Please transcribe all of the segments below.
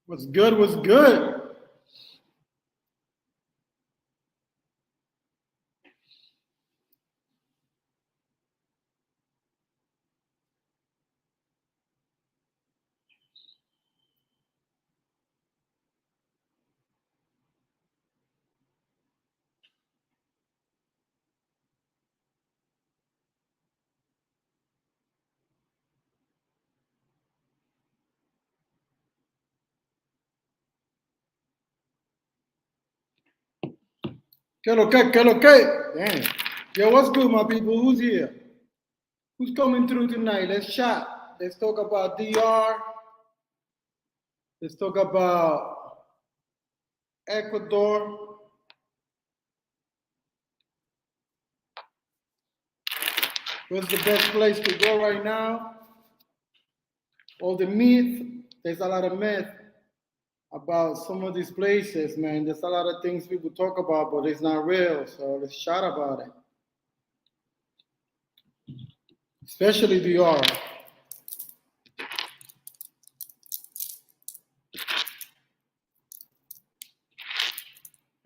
What's good? What's good? ¿Qué lo que? ¿Qué lo que? Damn. Yo, what's good, my people? Who's here? Who's coming through tonight? Let's chat. Let's talk about DR. Let's talk about Ecuador. What's the best place to go right now? All the myth. There's a lot of myth about some of these places, man. There's a lot of things people talk about, but it's not real. So let's chat about it. Especially DR.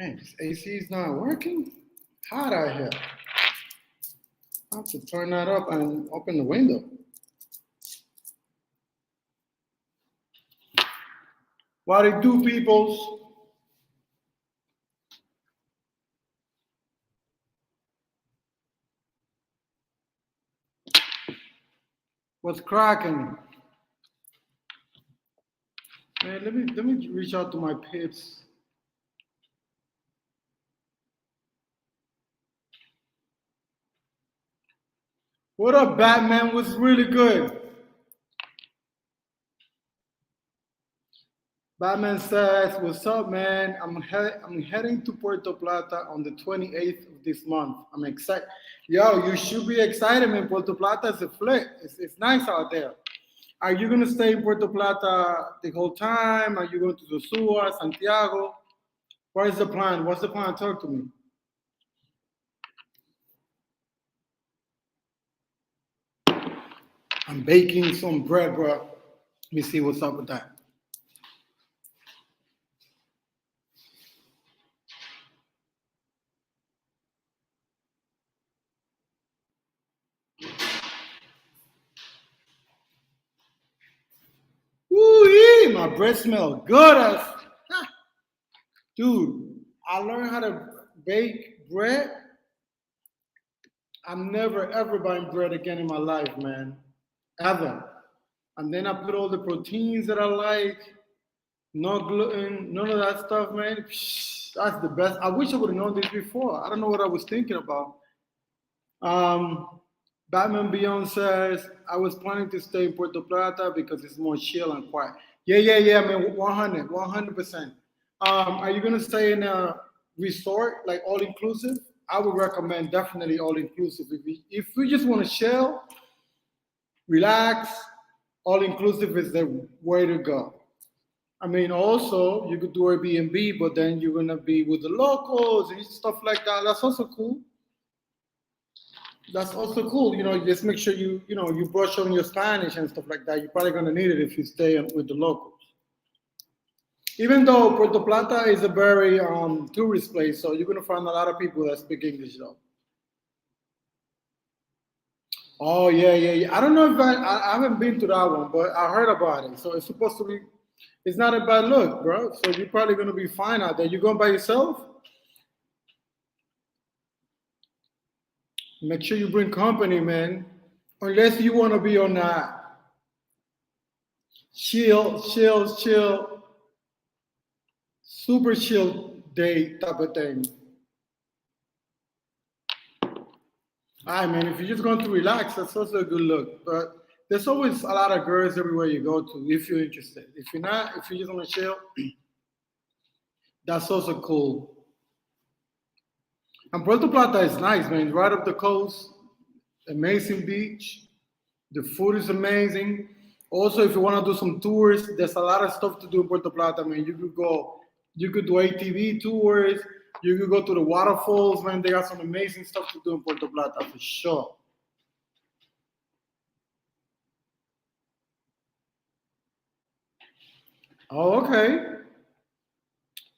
Man, this AC is not working. Hot out here. I have to turn that up and open the window. What it do, peoples? What's cracking? Man, let me reach out to my pips. What up, Batman? What's really good? Batman says, "What's up, man? I'm heading to Puerto Plata on the 28th of this month. I'm excited. Yo, you should be excited, man. Puerto Plata is a flip. It's nice out there. Are you gonna stay in Puerto Plata the whole time? Are you going to Sosua, Santiago? What is the plan? What's the plan? Talk to me." I'm baking some bread, bro. Let me see what's up with that. Woo-wee, my bread smells good as. Dude, I learned how to bake bread. I'm never ever buying bread again in my life, man. Ever. And then I put all the proteins that I like, no gluten, none of that stuff, man. Psh, that's the best. I wish I would have known this before. I don't know what I was thinking about. Um, Batman Beyond says, I was planning to stay in Puerto Plata because it's more chill and quiet. Yeah, man, 100%. Are you going to stay in a resort, like all inclusive? I would recommend definitely all inclusive. If you just want to chill, relax, all inclusive is the way to go. I mean, also, you could do Airbnb, but then you're going to be with the locals and stuff like that. That's also cool. That's also cool. Just make sure you brush on your Spanish and stuff like that. You're probably gonna need it if you stay with the locals. Even though Puerto Plata is a very tourist place, so you're gonna find a lot of people that speak English though. Oh yeah. I don't know if I haven't been to that one, but I heard about it. So it's supposed to be. It's not a bad look, bro. So you're probably gonna be fine out there. You going by yourself? Make sure you bring company, man. Unless you want to be on that chill, super chill day type of thing. All right, man. If you're just going to relax, that's also a good look. But there's always a lot of girls everywhere you go to if you're interested. If you're not, if you just want to chill, that's also cool. And Puerto Plata is nice, man. Right up the coast, amazing beach. The food is amazing. Also, if you want to do some tours, there's a lot of stuff to do in Puerto Plata, man. You could do ATV tours. You could go to the waterfalls, man. They got some amazing stuff to do in Puerto Plata for sure. Oh, okay.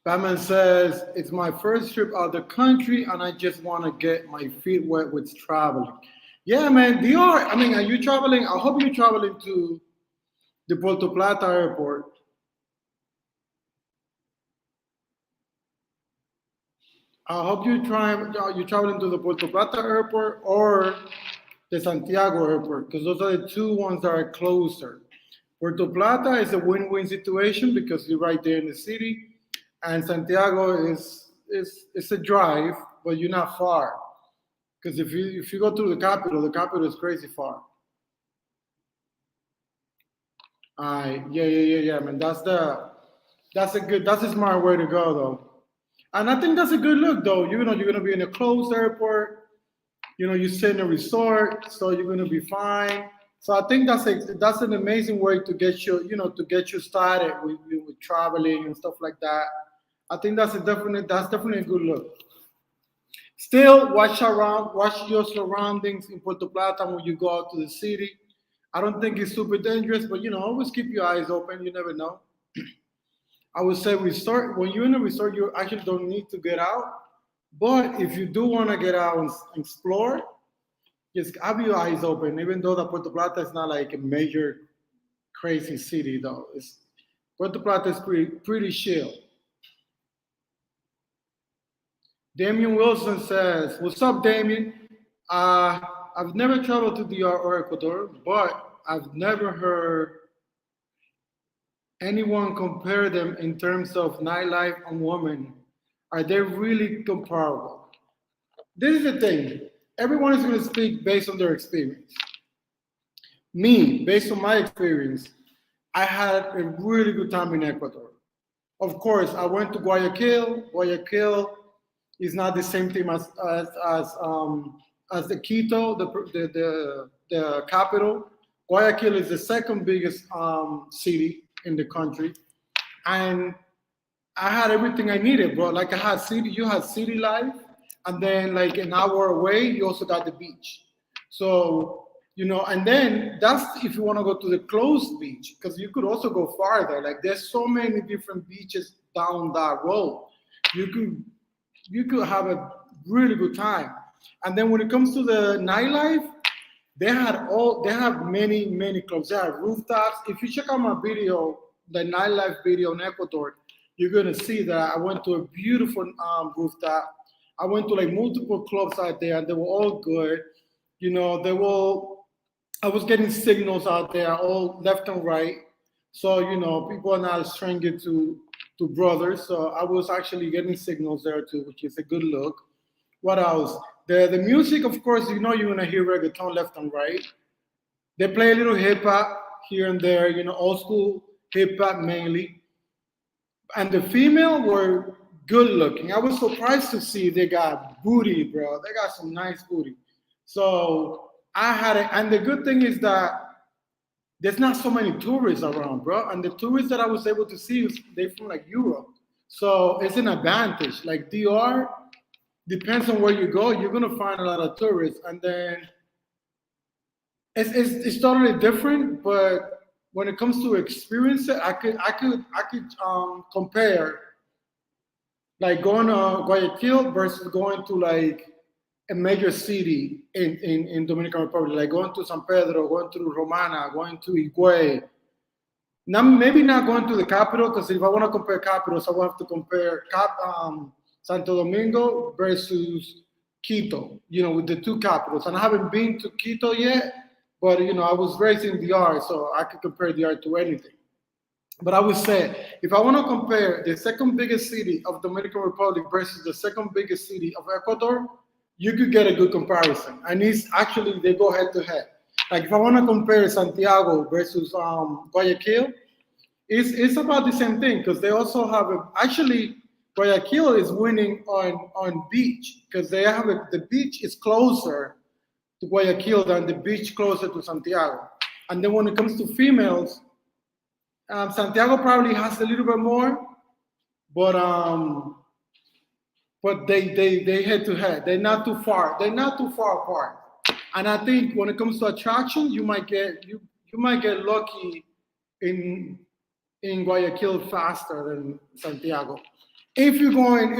Batman says, it's my first trip out of the country and I just want to get my feet wet with traveling. Yeah, man, DR. I mean, are you traveling? I hope you're traveling to the Puerto Plata airport. I hope you're traveling to the Puerto Plata airport or the Santiago airport because those are the two ones that are closer. Puerto Plata is a win-win situation because you're right there in the city, and Santiago is it's a drive, but you're not far. Because if you go through the capital is crazy far. Yeah, yeah, yeah, yeah, man. That's a smart way to go though. And I think that's a good look though. You're gonna be in a closed airport. You sit in a resort, so you're gonna be fine. So I think that's an amazing way to get you started with traveling and stuff like that. I think that's definitely a good look. Still, watch your surroundings in Puerto Plata when you go out to the city. I don't think it's super dangerous, but always keep your eyes open. You never know. I would say resort when you're in a resort, you actually don't need to get out. But if you do want to get out and explore, just have your eyes open. Even though the Puerto Plata is not like a major crazy city, though, Puerto Plata is pretty chill. Damien Wilson says, "What's up, Damien? Uh, I've never traveled to DR or Ecuador, but I've never heard anyone compare them in terms of nightlife and women. Are they really comparable?" This is the thing. Everyone is going to speak based on their experience. Me, based on my experience, I had a really good time in Ecuador. Of course, I went to Guayaquil. Guayaquil is not the same thing as the Quito, the capital. Guayaquil is the second biggest city in the country, and I had everything I needed, bro. Like you had city life, and then like an hour away, you also got the beach. So and then that's if you want to go to the closed beach, because you could also go farther. Like there's so many different beaches down that road. You could you could have a really good time. And then when it comes to the nightlife, they have many clubs. They have rooftops. If you check out my video, the nightlife video in Ecuador, you're gonna see that I went to a beautiful rooftop. I went to like multiple clubs out there, and they were all good. They were. I was getting signals out there, all left and right. So people are not a stranger to brothers. So I was actually getting signals there too, which is a good look. What else? The music, of course, you're gonna hear reggaeton left and right. They play a little hip hop here and there, old school hip hop mainly. And the female were good looking. I was surprised to see they got booty, bro. They got some nice booty. So I had it, and the good thing is that there's not so many tourists around, bro. And the tourists that I was able to see, they from like Europe. So it's an advantage. Like DR, depends on where you go, you're gonna find a lot of tourists, and then it's totally different. But when it comes to experience it, I could compare like going to Guayaquil versus going to like a major city in Dominican Republic, like going to San Pedro, going to Romana, going to Higüey. Now, maybe not going to the capital, because if I want to compare capitals, I will have to compare Santo Domingo versus Quito, with the two capitals. And I haven't been to Quito yet, but I was raised in DR, so I could compare DR to anything. But I would say, if I want to compare the second biggest city of Dominican Republic versus the second biggest city of Ecuador, you could get a good comparison. And it's actually, they go head to head. Like if I want to compare Santiago versus Guayaquil, it's about the same thing, because they also have actually Guayaquil is winning on beach, because the beach is closer to Guayaquil than the beach closer to Santiago. And then when it comes to females, Santiago probably has a little bit more, but they head to head. They're not too far. They're not too far apart. And I think when it comes to attraction, you might get lucky in in Guayaquil faster than Santiago. If you're doing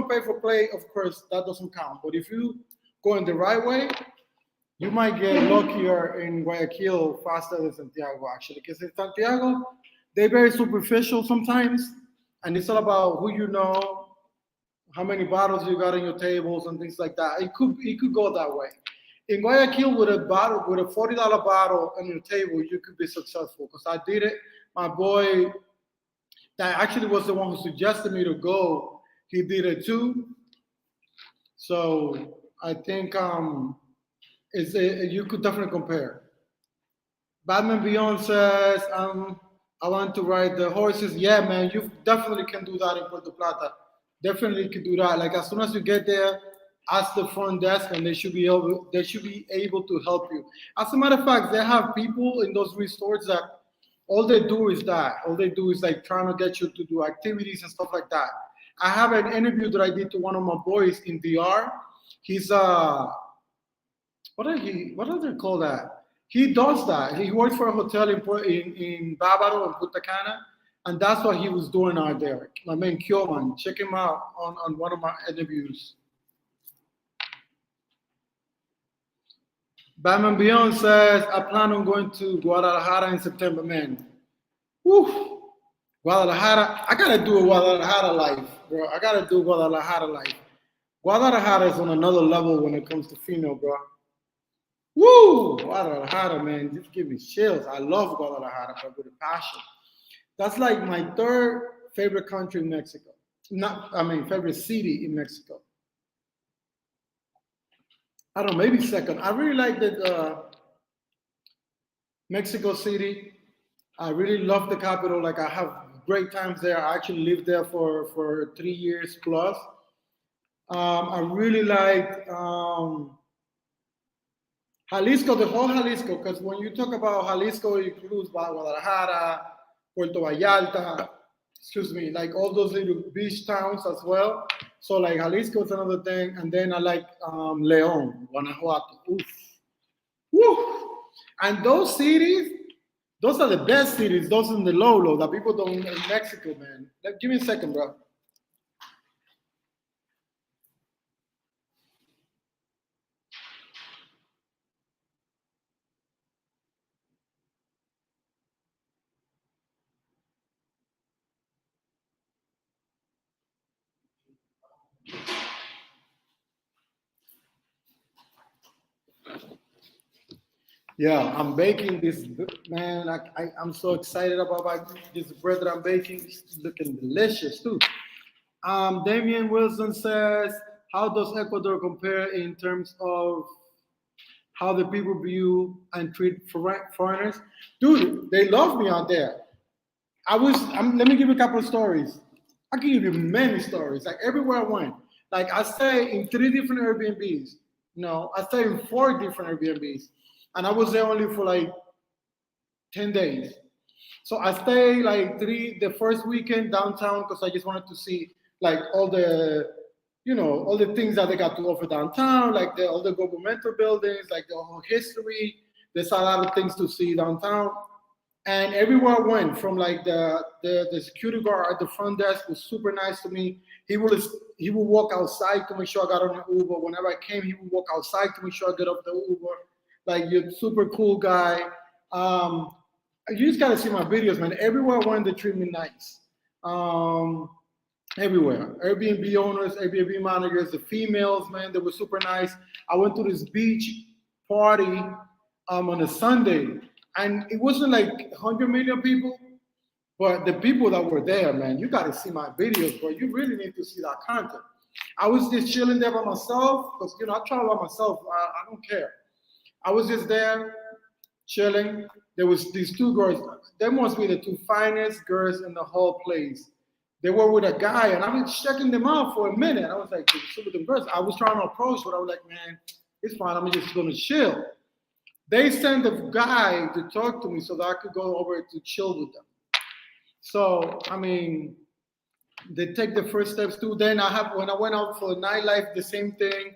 pay for play, of course that doesn't count. But if you go in the right way, you might get luckier in Guayaquil faster than Santiago actually, because in Santiago they're very superficial sometimes, and it's all about who you know, how many bottles you got on your tables and things like that. It could go that way. In Guayaquil, with a $40 bottle on your table, you could be successful. Because I did it. My boy, that actually was the one who suggested me to go. He did it too. So I think you could definitely compare. Batman Beyond says, I want to ride the horses. Yeah, man, you definitely can do that in Puerto Plata. Definitely can do that. Like as soon as you get there, ask the front desk, and they should be able to help you. As a matter of fact, they have people in those resorts that all they do is that. All they do is like trying to get you to do activities and stuff like that. I have an interview that I did to one of my boys in DR. He's what do they call that? He does that. He works for a hotel in Bávaro and Punta Cana, and that's what he was doing out there. My man Kyoman, check him out on one of my interviews. Batman Beyond says, I plan on going to Guadalajara in September, man. Woo! Guadalajara, I gotta do a Guadalajara life, bro. I gotta do Guadalajara life. Guadalajara is on another level when it comes to female, bro. Woo! Guadalajara, man, just give me chills. I love Guadalajara, bro, with a passion. That's like my third favorite country in Mexico. Favorite city in Mexico. I don't know, maybe second. I really like the Mexico City. I really love the capital. Like I have great times there. I actually lived there for 3 years plus. I really like Jalisco, the whole Jalisco, because when you talk about Jalisco, it includes Guadalajara, Puerto Vallarta, excuse me, like all those little beach towns as well. So like Jalisco is another thing, and then I like León, Guanajuato. Oof, woo! And those cities, those are the best cities. Those in the low that people don't in Mexico, man. Like, give me a second, bro. Yeah, I'm baking this, man. I'm so excited about this bread that I'm baking. It's looking delicious too. Damian Wilson says, how does Ecuador compare in terms of how the people view and treat foreigners? Dude, they love me out there. Let me give you a couple of stories. I can give you many stories. Like everywhere I went. Like I stay in 3 different Airbnbs. No, I stay in 4 different Airbnbs. And I was there only for like 10 days. So I stayed like the first weekend downtown because I just wanted to see like all the things that they got to offer downtown, like all the governmental buildings, like the whole history. There's a lot of things to see downtown. And everywhere I went, from like the security guard at the front desk was super nice to me. He would walk outside to make sure I got on the Uber. Whenever I came, he would walk outside to make sure I get off the Uber. Like you're super cool guy. You just gotta see my videos, man. Everywhere I went, they treat me nice. Everywhere. Airbnb owners, Airbnb managers, the females, man, they were super nice. I went to this beach party on a Sunday, and it wasn't like 100 million people, but the people that were there, man, you gotta see my videos, bro. You really need to see that content. I was just chilling there by myself because I travel by myself. I don't care. I was just there chilling. There was these 2 girls. They must be the 2 finest girls in the whole place. They were with a guy, and I was checking them out for a minute. I was like, with them girls. I was trying to approach, but I was like, man, it's fine. I'm just gonna chill. They sent a guy to talk to me so that I could go over to chill with them. So they take the first steps too. Then when I went out for nightlife, the same thing.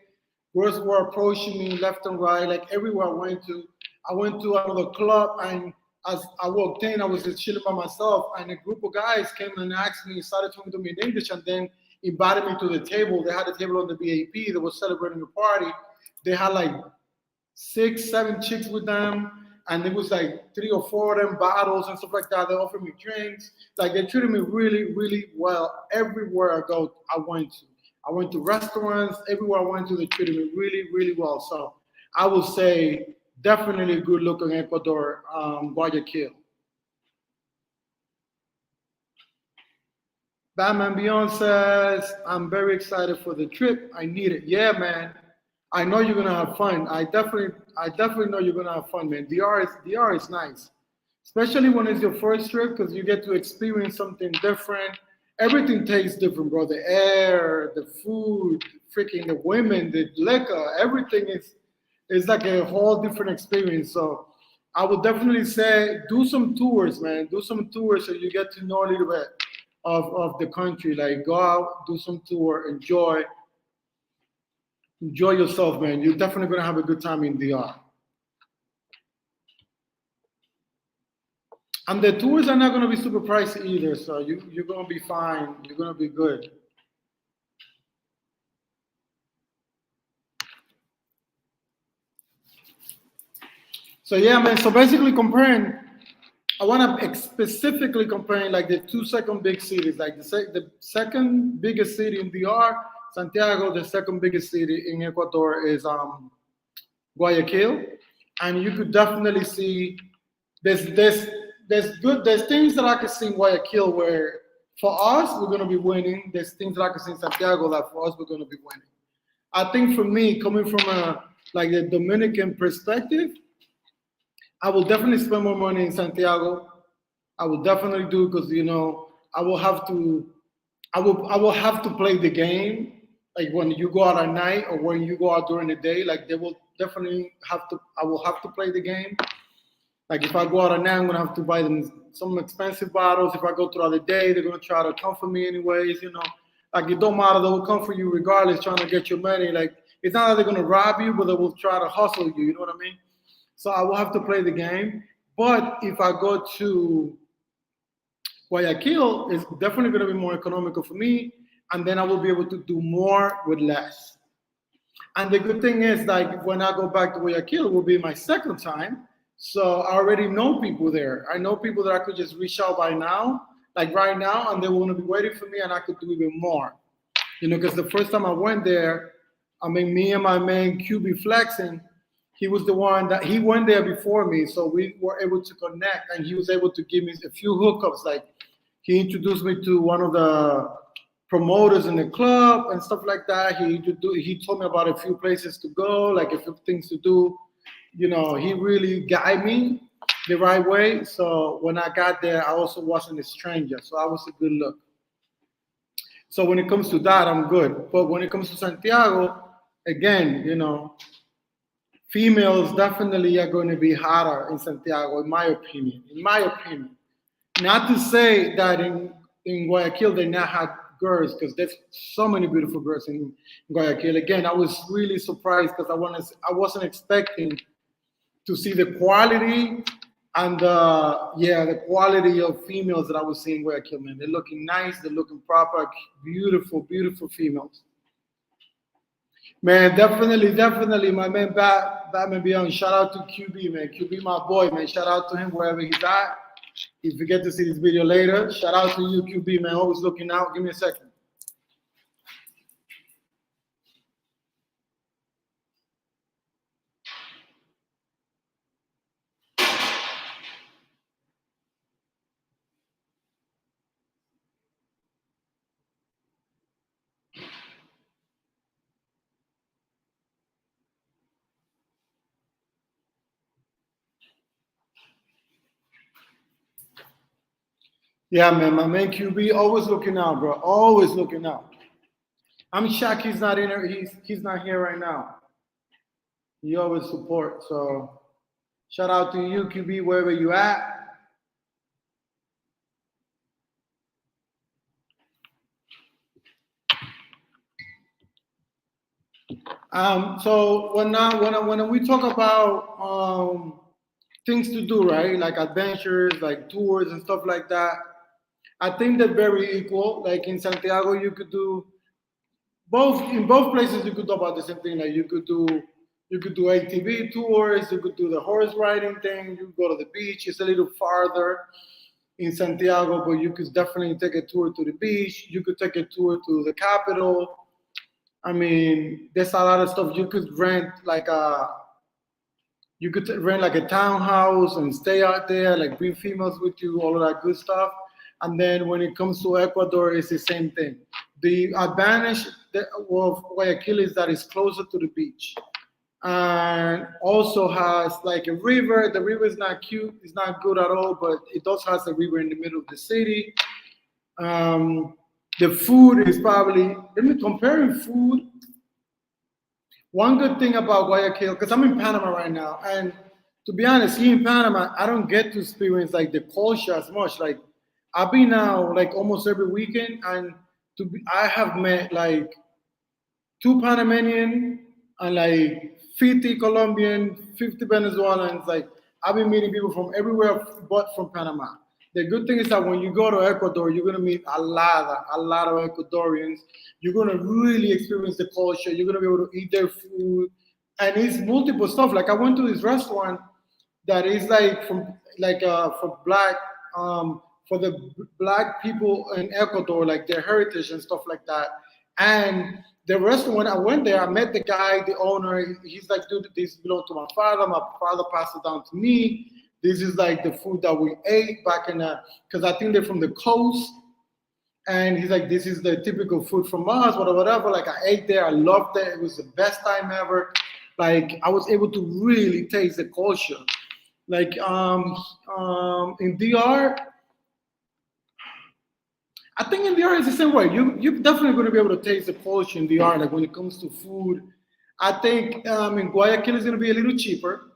Girls were approaching me left and right, like everywhere I went to. I went to another club, and as I walked in, I was just chilling by myself, and a group of guys came and asked me, started talking to me in English, and then invited me to the table. They had a table on the VIP. They were celebrating a party. They had like six, seven chicks with them, and it was like three or four of them bottles and stuff like that. They offered me drinks. Like they treated me really, really well everywhere I go. I went to. I went to restaurants. Everywhere I went to, they treated me really, really well. So I would say definitely a good look in Ecuador, Guayaquil. Batman Beyond says, I'm very excited for the trip. I need it. Yeah, man. I know you're gonna have fun. I definitely know you're gonna have fun, man. DR is nice. Especially when it's your first trip because you get to experience something different. Everything tastes different, bro. The air, the food, freaking the women, the liquor, everything is like a whole different experience. So I would definitely say do some tours, man. Do some tours so you get to know a little bit of the country. Like go out, do some tour, enjoy yourself, man. You're definitely gonna have a good time in DR. And the tours are not gonna be super pricey either, so you're gonna be fine. You're gonna be good. So yeah, man. So basically, comparing, I want to specifically comparing like the two second big cities, like the second biggest city in DR, Santiago. The second biggest city in Ecuador is Guayaquil, and you could definitely see there's there's there's things that I can see in Guayaquil where for us we're gonna be winning. There's things that I can see in Santiago that for us we're gonna be winning. I think for me, coming from a like the Dominican perspective, I will definitely spend more money in Santiago. I will definitely do because I will have to I will have to play the game like when you go out at night or when you go out during the day. Like they will definitely have to. I will have to play the game. Like if I go out at night, I'm gonna have to buy them some expensive bottles. If I go throughout the day, they're gonna try to come for me anyways. Like it don't matter. They will come for you regardless, trying to get your money. Like it's not that they're gonna rob you, but they will try to hustle you. You know what I mean? So I will have to play the game. But if I go to Guayaquil, it's definitely going to be more economical for me, and then I will be able to do more with less. And the good thing is, like when I go back to Guayaquil, it will be my second time. So I already know people there. I know people that I could just reach out by now, like right now, and they want to be waiting for me, and I could do even more. Because the first time I went there, I mean, me and my man QB flexing, he was the one that he went there before me, so we were able to connect, and he was able to give me a few hookups. Like he introduced me to one of the promoters in the club and stuff like that. He told me about a few places to go, like a few things to do. He really guided me the right way. So when I got there, I also wasn't a stranger, so I was a good look. So when it comes to that, I'm good. But when it comes to Santiago, again, females definitely are going to be hotter in Santiago, in my opinion. In my opinion. Not to say that in Guayaquil they not had girls, because there's so many beautiful girls in Guayaquil. Again, I was really surprised because I wasn't expecting to see the quality and the quality of females that I was seeing in Guayaquil. Man, they're looking nice, they're looking proper, beautiful, beautiful females. Man, definitely, my man Batman Beyond. Shout out to QB, man. QB, my boy, man. Shout out to him wherever he's at. If you get to see this video later, shout out to you, QB, man. Always looking out. Give me a second. Yeah, man, my man QB, always looking out, bro. Always looking out. I'm shocked he's not in here. He's not here right now. He always support. So shout out to you, QB, wherever you at. So when we talk about things to do, right? Like adventures, like tours and stuff like that. I think they're very equal. Like in Santiago, you could do both. In both places, you could do about the same thing. Like you could do ATV tours, you could do the horse riding thing, you could go to the beach. It's a little farther in Santiago, but you could definitely take a tour to the beach. You could take a tour to the capital. I mean, there's a lot of stuff. You could rent like a townhouse and stay out there, like bring females with you, all of that good stuff. And then when it comes to Ecuador, it's the same thing. The advantage of Guayaquil is that it's closer to the beach and also has like a river. The river is not cute, it's not good at all, but it does has a river in the middle of the city. Um, the food is probably, let me comparing food. One good thing about Guayaquil, because I'm in Panama right now, and to be honest, here in Panama, I don't get to experience like the culture as much. Like I've been now like almost every weekend, and I have met like two Panamanian and like 50 Colombian, 50 Venezuelans. Like I've been meeting people from everywhere but from Panama. The good thing is that when you go to Ecuador, you're gonna meet a lot of Ecuadorians. You're gonna really experience the culture. You're gonna be able to eat their food, and it's multiple stuff. Like I went to this restaurant that is like for black for the black people in Ecuador, like their heritage and stuff like that. And the restaurant, when I went there, I met the guy, the owner. He's like, dude, this belongs to my father. My father passed it down to me. This is like the food that we ate back in because I think they're from the coast. And he's like, this is the typical food from us, whatever, whatever. Like I ate there, I loved it. It was the best time ever. Like I was able to really taste the culture. Like in DR, I think in DR is the same way. You're definitely going to be able to taste the culture in DR. Like when it comes to food, I think in Guayaquil is going to be a little cheaper.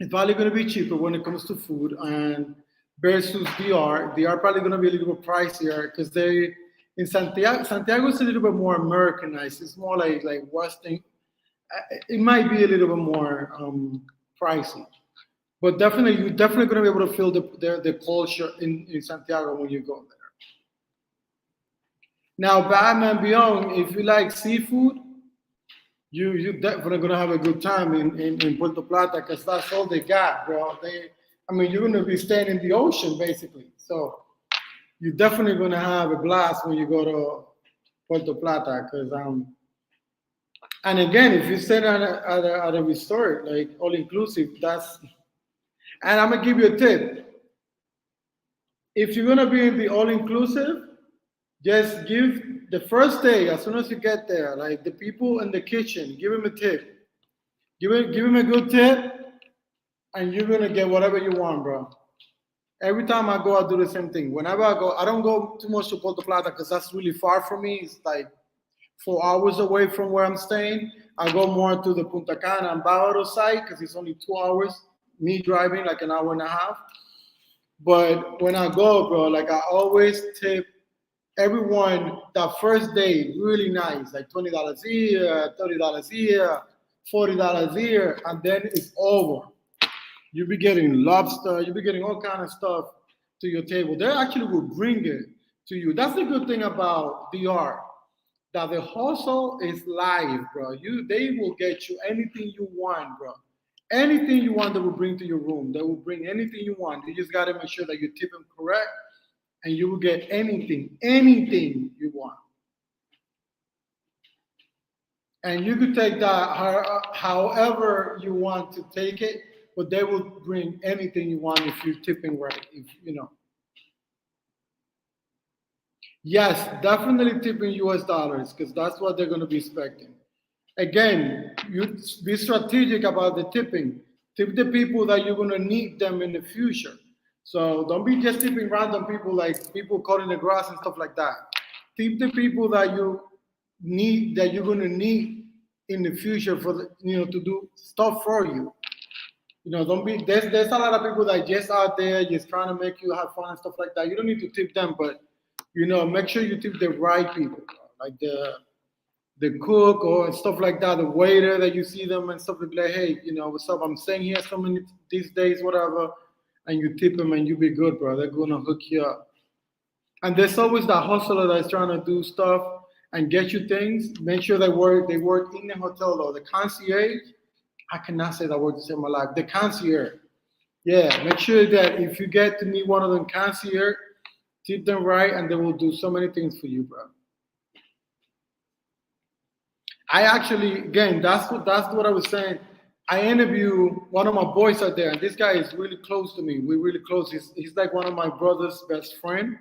It's probably going to be cheaper when it comes to food, and versus DR. DR probably going to be a little bit pricier because they in Santiago. Santiago is a little bit more Americanized. It's more like Western. It might be a little bit more pricey, but definitely you're definitely going to be able to feel the culture in Santiago when you go there. Now, Batman Beyond, if you like seafood, you definitely gonna have a good time in Puerto Plata because that's all they got, bro. I mean, you're gonna be staying in the ocean basically, so you're definitely gonna have a blast when you go to Puerto Plata. Because and again, if you stay at a resort like all inclusive, and I'm gonna give you a tip. If you're gonna be in the all inclusive, just give the first day, as soon as you get there, like the people in the kitchen, give them a tip. Give him a good tip, and you're gonna get whatever you want, bro. Every time I go, I do the same thing. Whenever I go, I don't go too much to Puerto Plata because that's really far from me. It's like 4 hours away from where I'm staying. I go more to the Punta Cana and Bávaro side because it's only 2 hours. Me driving like an hour and a half. But when I go, bro, like I always tip everyone that first day really nice, like $20 here, $30 here, $40 here, and then it's over. You be getting lobster, you be getting all kind of stuff to your table. They actually will bring it to you. That's the good thing about DR, that the hustle is live, bro. They will get you anything you want, bro. Anything you want, they will bring to your room. They will bring anything you want. You just gotta make sure that you tip them correct, and you will get anything you want. And you could take that however you want to take it, but they will bring anything you want if you're tipping right. If you know. Yes, definitely tipping US dollars because that's what they're going to be expecting. Again, you be strategic about the tipping. Tip the people that you're going to need them in the future. So don't be just tipping random people like people cutting the grass and stuff like that. Tip the people that you're going to need in the future to do stuff for you. Don't be there's a lot of people that just out there just trying to make you have fun and stuff like that. You don't need to tip them, but make sure you tip the right people, like the the cook or stuff like that, the waiter that you see them and stuff like, hey, what's up? I'm staying here so many these days, whatever, and you tip them and you be good, bro. They're gonna hook you up. And there's always that hustler that's trying to do stuff and get you things. Make sure they work in the hotel though. The concierge, I cannot say that word to save my life. The concierge. Yeah, make sure that if you get to meet one of them concierge, treat them right and they will do so many things for you, bro. I actually, again, that's what I was saying. I interview one of my boys out there, and this guy is really close to me. We're really close. He's like one of my brother's best friend,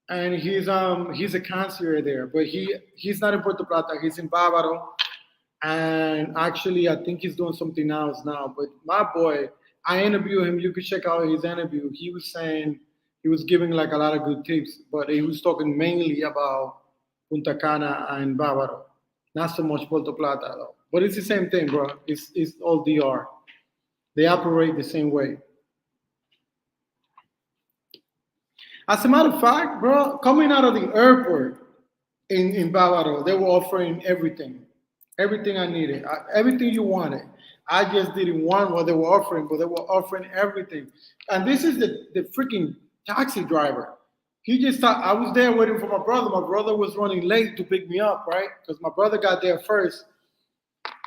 and he's a concierge there, but he's not in Puerto Plata. He's in Bávaro, and actually, I think he's doing something else now. But my boy, I interviewed him. You could check out his interview. He was saying he was giving like a lot of good tips, but he was talking mainly about Punta Cana and Bávaro. Not so much Puerto Plata though. But it's the same thing, bro. It's all DR. They operate the same way. As a matter of fact, bro, coming out of the airport in Bávaro, they were offering everything. Everything I needed. Everything you wanted. I just didn't want what they were offering, but they were offering everything. And this is the freaking taxi driver. He just thought I was there waiting for my brother. My brother was running late to pick me up, right? Because my brother got there first,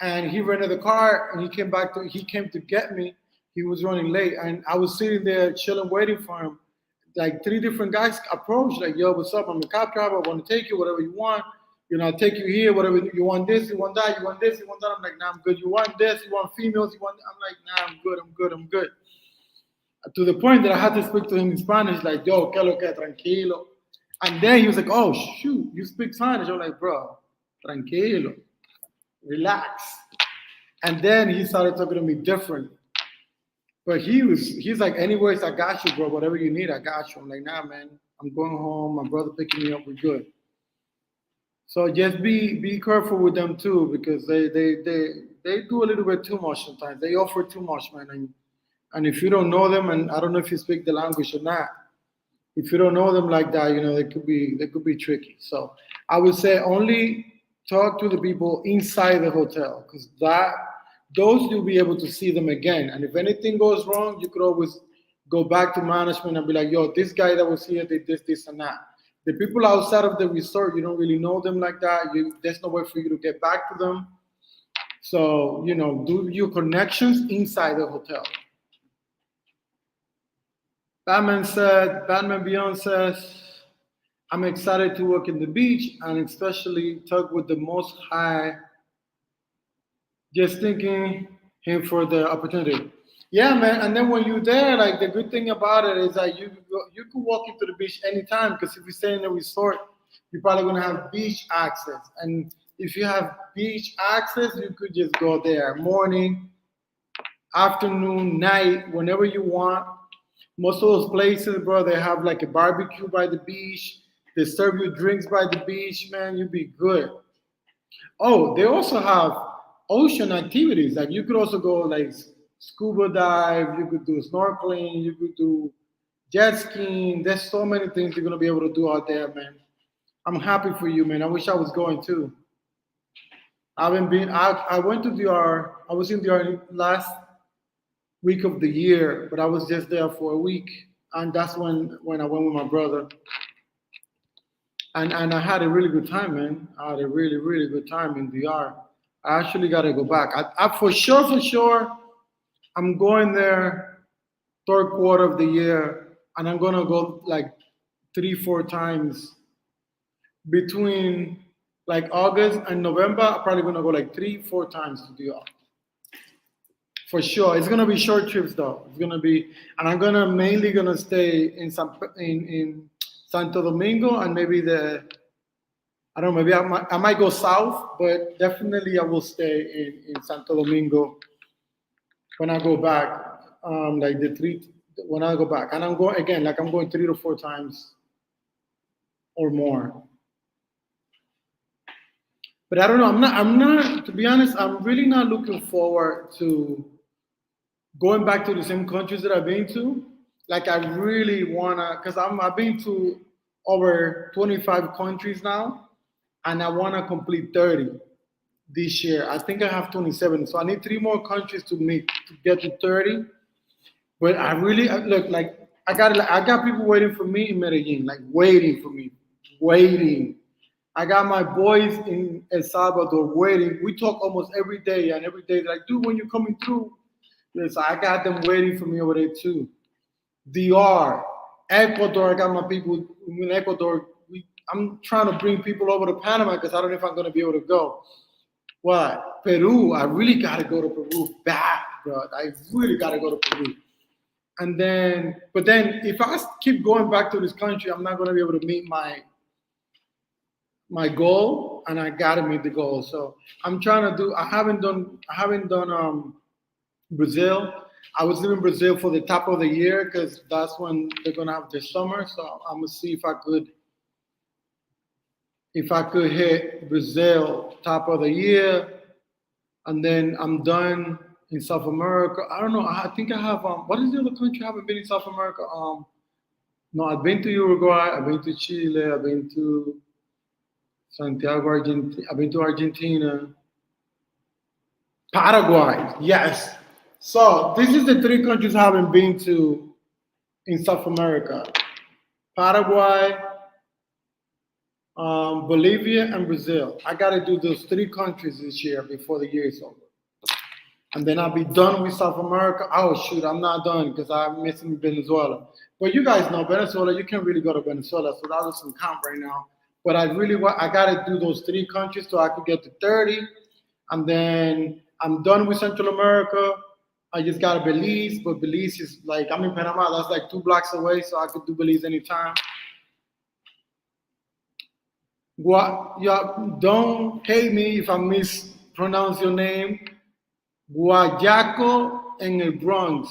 and he rented the car, and he came to get me. He was running late, and I was sitting there chilling, waiting for him. Like three different guys approached, like, "Yo, what's up? I'm a cop driver. I want to take you, whatever you want. I'll take you here, whatever you want. This, you want that, you want this, you want that." I'm like, "Nah, I'm good. You want this? You want females? You want?" I'm like, "Nah, I'm good. I'm good. I'm good." To the point that I had to speak to him in Spanish, like, "Yo, que lo que, tranquilo." And then he was like, "Oh, shoot, you speak Spanish." I'm like, "Bro, tranquilo, relax." And then he started talking to me different. But he's like, "Anyways, I got you, bro. Whatever you need, I got you." I'm like, "Nah, man, I'm going home. My brother picking me up. We're good." So just be careful with them too, because they do a little bit too much sometimes. They offer too much, man. And if you don't know them, and I don't know if you speak the language or not, if you don't know them like that, they could be tricky. So I would say only talk to the people inside the hotel, because those you'll be able to see them again. And if anything goes wrong, you could always go back to management and be like, "Yo, this guy that was here did this, and that." The people outside of the resort, you don't really know them like that. There's no way for you to get back to them. So, do your connections inside the hotel. Batman Beyond says, "I'm excited to work in the beach and especially talk with the Most High. Just thanking him for the opportunity." Yeah, man. And then when you're there, like the good thing about it is that you can walk into the beach anytime, because if you stay in a resort, you're probably gonna have beach access. And if you have beach access, you could just go there morning, afternoon, night, whenever you want. Most of those places, bro, they have like a barbecue by the beach. They serve you drinks by the beach, man. You be good. Oh, they also have ocean activities. Like you could also go like scuba dive. You could do snorkeling. You could do jet skiing. There's so many things you're gonna be able to do out there, man. I'm happy for you, man. I wish I was going too. I haven't been. I went to DR. I was in DR last week of the year, but I was just there for a week, and that's when I went with my brother, and I had a really good time, man. I had a really good time in DR. I actually got to go back. I for sure, I'm going there third quarter of the year, and I'm gonna go like 3-4 times between like August and November. I'm probably gonna go like 3-4 times to DR. For sure, it's gonna be short trips though. It's gonna be, and I'm mainly gonna stay in Santo Domingo, and maybe I don't know, maybe I might go south, but definitely I will stay in Santo Domingo when I go back. Like the three when I go back, and I'm going again, like I'm going 3 to 4 times or more. But I don't know. I'm not. To be honest, I'm really not looking forward to going back to the same countries that I've been to. Like I really wanna, cause I've been to over 25 countries now, and I want to complete 30 this year. I think I have 27, so I need three more countries to get to 30. But I really look like I got people waiting for me in Medellin, like waiting for me, waiting. I got my boys in El Salvador waiting. We talk almost every day, and every day they're like, dude, when you coming through? Listen, I got them waiting for me over there too. DR, Ecuador, I got my people in Ecuador. I'm trying to bring people over to Panama because I don't know if I'm going to be able to go. What? Peru, I really got to go to Peru bad, bro. I really got to go to Peru. And then, but then if I keep going back to this country, I'm not going to be able to meet my goal, and I got to meet the goal. So I'm trying to do. I haven't done Brazil. I was in Brazil for the top of the year because that's when they're gonna have their summer. So I'm gonna see if I could hit Brazil top of the year, and then I'm done in South America. I don't know. I think I have. What is the other country I haven't been in South America? No, I've been to Uruguay. I've been to Chile. I've been to Santiago, Argentina. I've been to Argentina. Paraguay. Yes. So this is the three countries I haven't been to in South America: Paraguay, Bolivia, and Brazil. I got to do those three countries this year before the year is over, and then I'll be done with South America. Oh shoot, I'm not done because I'm missing Venezuela. But you guys know Venezuela. You can't really go to Venezuela, so that doesn't count right now. But I got to do those three countries so I could get to 30, and then I'm done with Central America. I just got to Belize, but Belize is like I'm in Panama. That's like 2 blocks away, so I could do Belize anytime. Yeah, don't hate me if I mispronounce your name. Guayaco in the Bronx.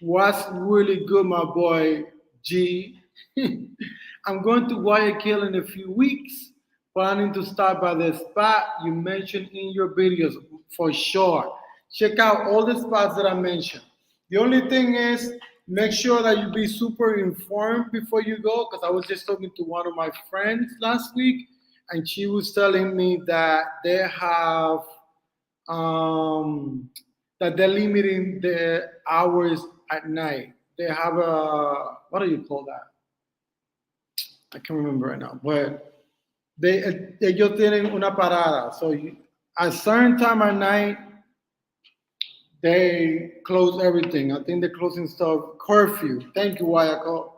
What's really good, my boy G? I'm going to Guayaquil in a few weeks, planning to stop by the spot you mentioned in your videos for sure. Check out all the spots that I mentioned. The only thing is, make sure that you be super informed before you go, because I was just talking to one of my friends last week, and she was telling me that um, they're limiting the hours at night. They have a what do you call that? I can't remember right now, but ellos tienen una parada. So at certain time at night, they close everything. I think they're closing stuff. Curfew. Thank you, Wayako.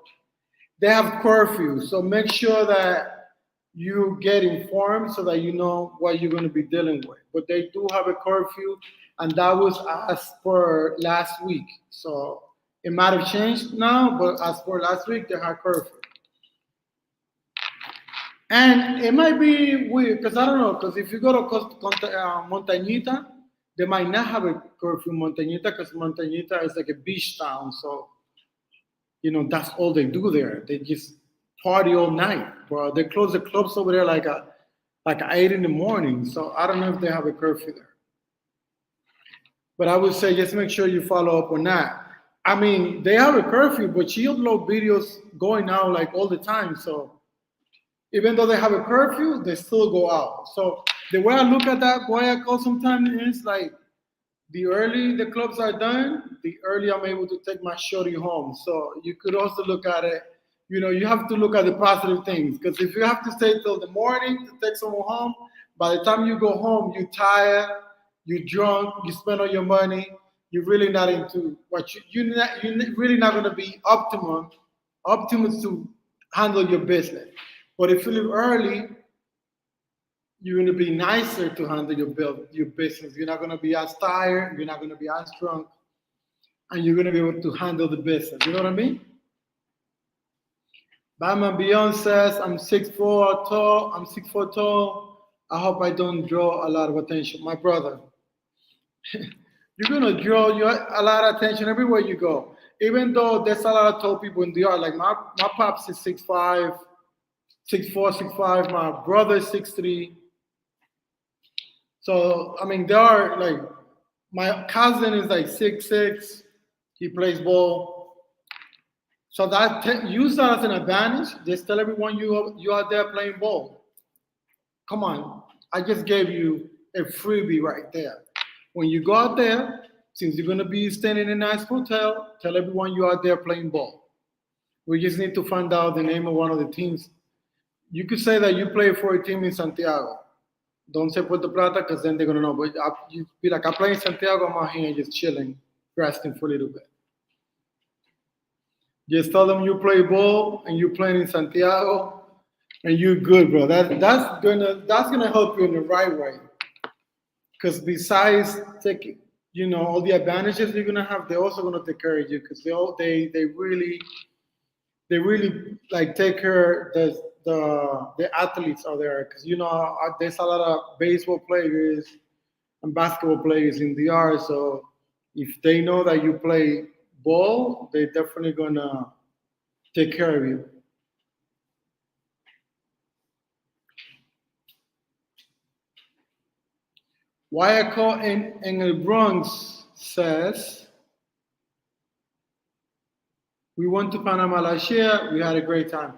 They have curfew. So make sure that you get informed so that you know what you're going to be dealing with. But they do have a curfew, and that was as per last week. So it might have changed now, but as per last week, they had curfew. And it might be weird because I don't know. Because if you go to Montañita, they might not have a curfew in Montañita because Montañita is like a beach town. So, that's all they do there. They just party all night, bro. They close the clubs over there like at 8 in the morning. So I don't know if they have a curfew there. But I would say just make sure you follow up on that. I mean, they have a curfew, but she upload videos going out like all the time. So even though they have a curfew, they still go out. So the way I look at that Guayaco sometimes is like the early the clubs are done, the early I'm able to take my shorty home. So you could also look at it, you have to look at the positive things. Because if you have to stay till the morning to take someone home, by the time you go home, you're tired, you're drunk, you spend all your money, you're really not into what you're really not going to be optimal to handle your business. But if you leave early, you're going to be nicer to handle your business. You're not going to be as tired. You're not going to be as drunk. And you're going to be able to handle the business. You know what I mean? Batman Beyond says, I'm 6'4" tall. I'm 6'4" tall. I hope I don't draw a lot of attention. My brother, you're going to draw a lot of attention everywhere you go. Even though there's a lot of tall people in the art. Like my pops is 6'5", 6'4", 6'5". My brother is 6'3". So, I mean, there are like, my cousin is like 6'6". He plays ball. So use that as an advantage. Just tell everyone you out there playing ball. Come on, I just gave you a freebie right there. When you go out there, since you're gonna be staying in a nice hotel, tell everyone you're out there playing ball. We just need to find out the name of one of the teams. You could say that you play for a team in Santiago. Don't say Puerto Plata because then they're gonna know. But you be like, I play in Santiago. I'm out here just chilling, resting for a little bit. Just tell them you play ball and you're playing in Santiago, and you're good, bro. That's gonna help you in the right way. Because besides taking, all the advantages you're gonna have, they're also gonna take care of you because they really like take care the athletes out there because there's a lot of baseball players and basketball players in the R. So if they know that you play ball, they definitely gonna take care of you. Guayaco in the Bronx says, we went to Panama last year. We had a great time.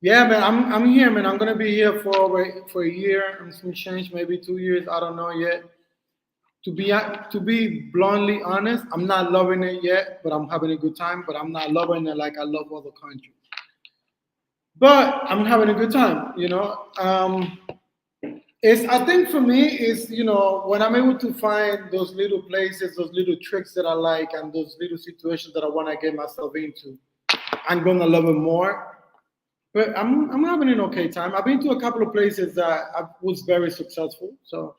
Yeah, man, I'm here, man. I'm gonna be here for a year and some change, maybe 2 years. I don't know yet. To be bluntly honest, I'm not loving it yet, but I'm having a good time. But I'm not loving it like I love other countries. But I'm having a good time. It's I think for me is when I'm able to find those little places, those little tricks that I like, and those little situations that I want to get myself into, I'm gonna love it more. But I'm having an okay time. I've been to a couple of places that I was very successful, so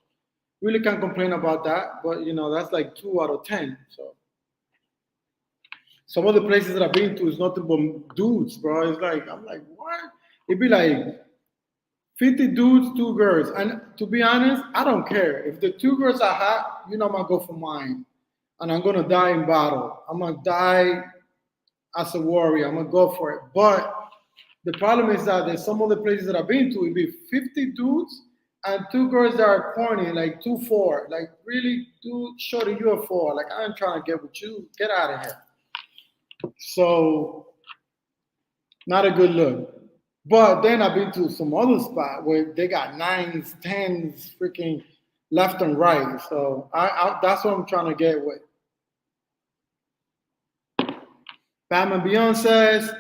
really can't complain about that. But that's like 2 out of 10. So some of the places that I've been to is nothing but dudes, bro. It's like I'm like, what? It'd be like 50 dudes, 2 girls. And to be honest, I don't care. If the 2 girls are hot, I'm gonna go for mine. And I'm gonna die in battle. I'm gonna die as a warrior. I'm gonna go for it. But the problem is that there's some of the places that I've been to, it'd be 50 dudes and 2 girls that are corny, like 2-4. Like, really, dude, shorty, you're a 4. Like, I ain't trying to get with you. Get out of here. So, not a good look. But then I've been to some other spot where they got 9s, 10s, freaking left and right. So that's what I'm trying to get with. Bam and Beyond says,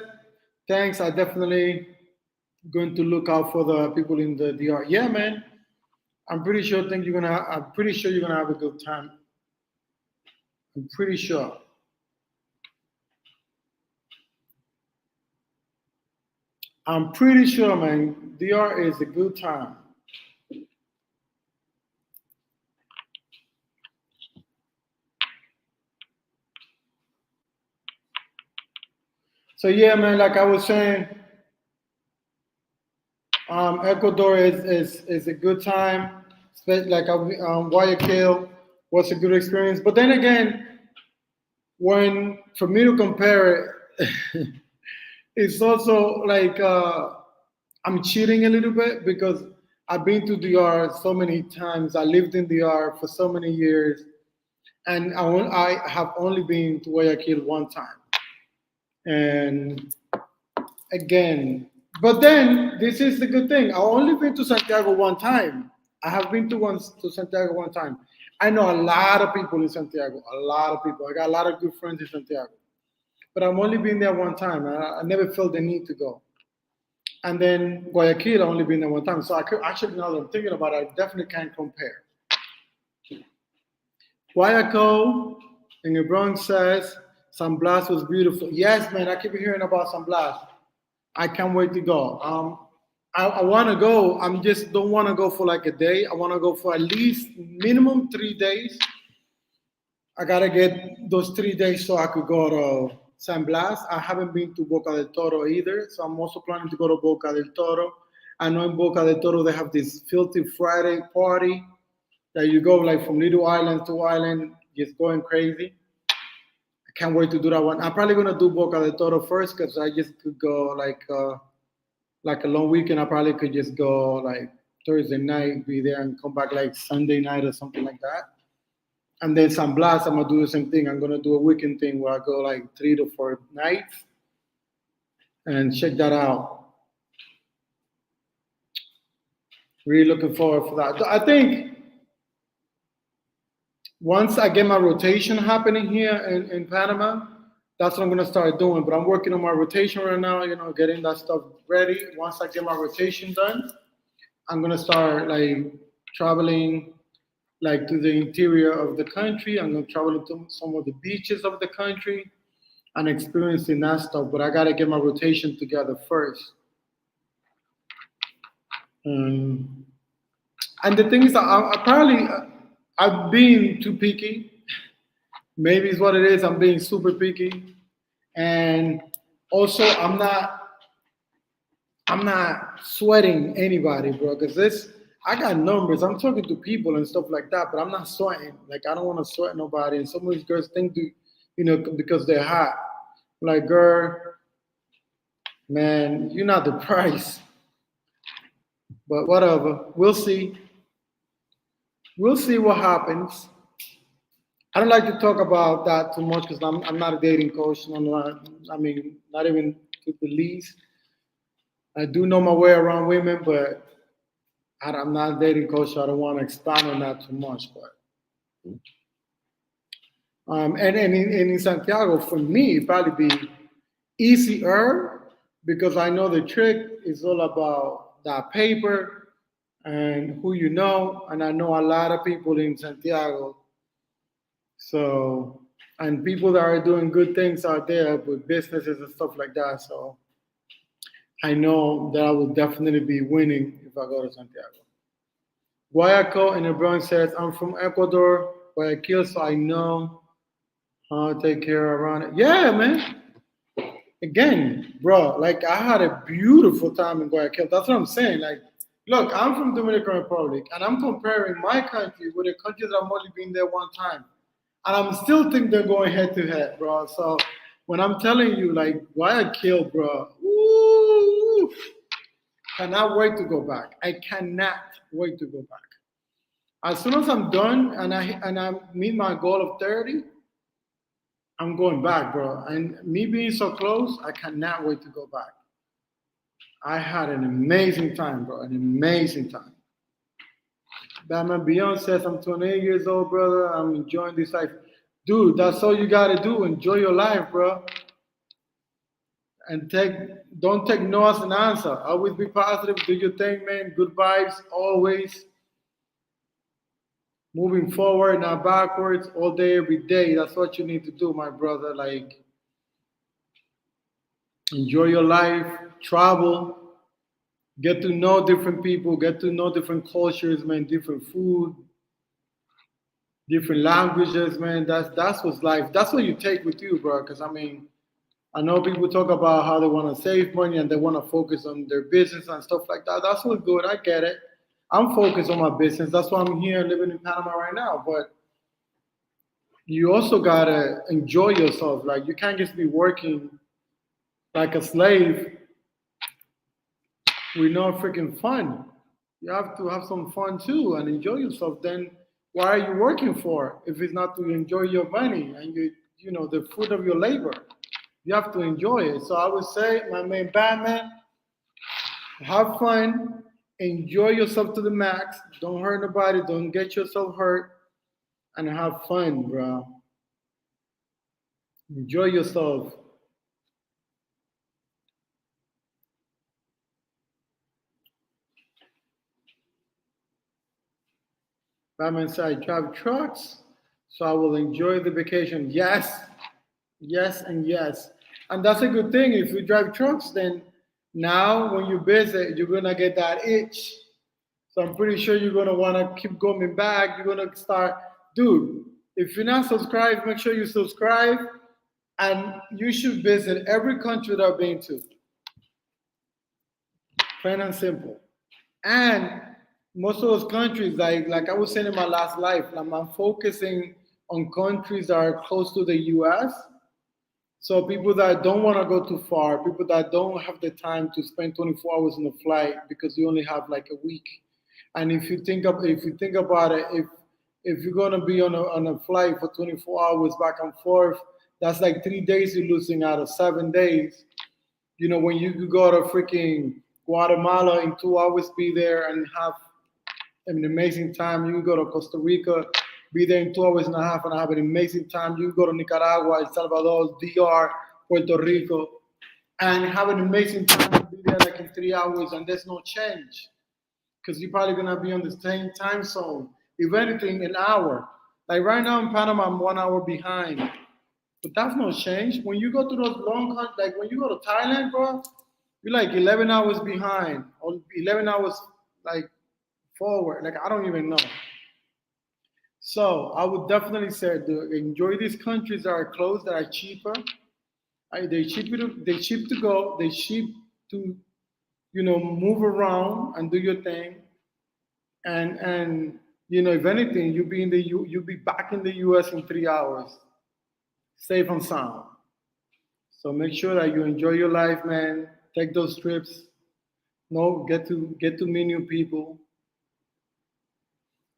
thanks. I definitely going to look out for the people in the DR. Yeah, man. I'm pretty sure you're gonna have a good time. I'm pretty sure. I'm pretty sure, man. DR is a good time. So yeah, man. Like I was saying, Ecuador is a good time. Like Guayaquil was a good experience. But then again, when for me to compare it, it's also like I'm cheating a little bit because I've been to DR so many times. I lived in DR for so many years, and I have only been to Guayaquil one time. And again, but then this is the good thing. I only been to Santiago one time. I have been to Santiago one time. I know a lot of people in Santiago. A lot of people. I got a lot of good friends in Santiago. But I've only been there one time. I never felt the need to go. And then Guayaquil, I've only been there one time. So I could actually, now that I'm thinking about it, I definitely can't compare. Guayaquil in the Bronx says San Blas was beautiful. Yes, man, I keep hearing about San Blas. I can't wait to go. I want to go. I'm just don't want to go for like a day. I want to go for at least minimum 3 days. I gotta get those 3 days so I could go to San Blas. I haven't been to Boca del Toro either, so I'm also planning to go to Boca del Toro. I know in Boca del Toro they have this filthy Friday party that you go like from little island to island, just going crazy. I can't wait to do that one. I'm probably gonna do Boca del Toro first because I just could go like a long weekend. I probably could just go like Thursday night, be there, and come back like Sunday night or something like that. And then San Blas, I'm gonna do the same thing. I'm gonna do a weekend thing where I go like 3 to 4 nights and check that out. Really looking forward for that. I think once I get my rotation happening here in Panama, that's what I'm gonna start doing. But I'm working on my rotation right now, getting that stuff ready. Once I get my rotation done, I'm gonna start like traveling like to the interior of the country. I'm gonna travel to some of the beaches of the country and experiencing that stuff. But I gotta get my rotation together first. Um, and the thing is, apparently, I've been too picky. Maybe it's what it is. I'm being super picky, and also I'm not sweating anybody, bro. Because this, I got numbers. I'm talking to people and stuff like that, but I'm not sweating. Like I don't want to sweat nobody. And some of these girls think, because they're hot. Like, girl, man, you're not the price. But whatever. We'll see. We'll see what happens. I don't like to talk about that too much because I'm not a dating coach. Not even to the least. I do know my way around women, but I'm not a dating coach, so I don't want to expand on that too much. But in Santiago, for me, it'd probably be easier because I know the trick is all about that paper and who you know, and I know a lot of people in Santiago. So, and people that are doing good things out there with businesses and stuff like that. So, I know that I will definitely be winning if I go to Santiago. Guayaquil in Hebron says, I'm from Ecuador, Guayaquil, so I know how to take care around it. Yeah, man. Again, bro, like I had a beautiful time in Guayaquil. That's what I'm saying. Like, look, I'm from Dominican Republic, and I'm comparing my country with a country that I've only been there one time. And I'm still think they're going head to head, bro. So when I'm telling you, like, Guayaquil, bro, woo, cannot wait to go back. I cannot wait to go back. As soon as I'm done and I meet my goal of 30, I'm going back, bro. And me being so close, I cannot wait to go back. I had an amazing time, bro. An amazing time. Batman Beyond says, I'm 28 years old, brother. I'm enjoying this life. Dude, that's all you gotta do. Enjoy your life, bro. And don't take no as an answer. Always be positive. Do your thing, man. Good vibes, always. Moving forward, not backwards, all day, every day. That's what you need to do, my brother. Like, enjoy your life, travel, get to know different people, get to know different cultures, man, different food, different languages, man. That's what's life. That's what you take with you, bro. Because I know people talk about how they want to save money and they want to focus on their business and stuff like that. That's what's good. I get it. I'm focused on my business. That's why I'm here living in Panama right now. But you also gotta enjoy yourself. Like you can't just be working like a slave with no freaking fun. You have to have some fun too and enjoy yourself. Then why are you working for if it's not to enjoy your money and the fruit of your labor? You have to enjoy it. So I would say, my man Batman, have fun, enjoy yourself to the max. Don't hurt nobody. Don't get yourself hurt, and have fun, bro. Enjoy yourself. Batman said, I drive trucks, so I will enjoy the vacation. Yes, yes, and yes. And that's a good thing. If you drive trucks, then now when you visit, you're gonna get that itch. So I'm pretty sure you're gonna wanna keep coming back. You're gonna start, dude. If you're not subscribed, make sure you subscribe, and you should visit every country that I've been to. Plain and simple. And most of those countries, like I was saying in my last life, I'm focusing on countries that are close to the U.S. So people that don't want to go too far, people that don't have the time to spend 24 hours in a flight because you only have like a week. And if you think about it, if you're gonna be on a flight for 24 hours back and forth, that's like 3 days you're losing out of 7 days. When you could go to freaking Guatemala in 2 hours, be there and have an amazing time. You can go to Costa Rica, be there in 2 hours and a half, and have an amazing time. You can go to Nicaragua, El Salvador, DR, Puerto Rico, and have an amazing time. And be there like in 3 hours, and there's no change because you're probably gonna be on the same time zone. If anything, an hour. Like right now in Panama, I'm 1 hour behind. But that's no change. When you go to those like when you go to Thailand, bro, you're like 11 hours behind or 11 hours like forward. Like I don't even know. So I would definitely say, enjoy these countries that are close, that are cheaper. They cheap to go. They cheap to move around and do your thing. And if anything, you'll be back in the U.S. in 3 hours, safe and sound. So make sure that you enjoy your life, man. Take those trips. No, get to meet new people.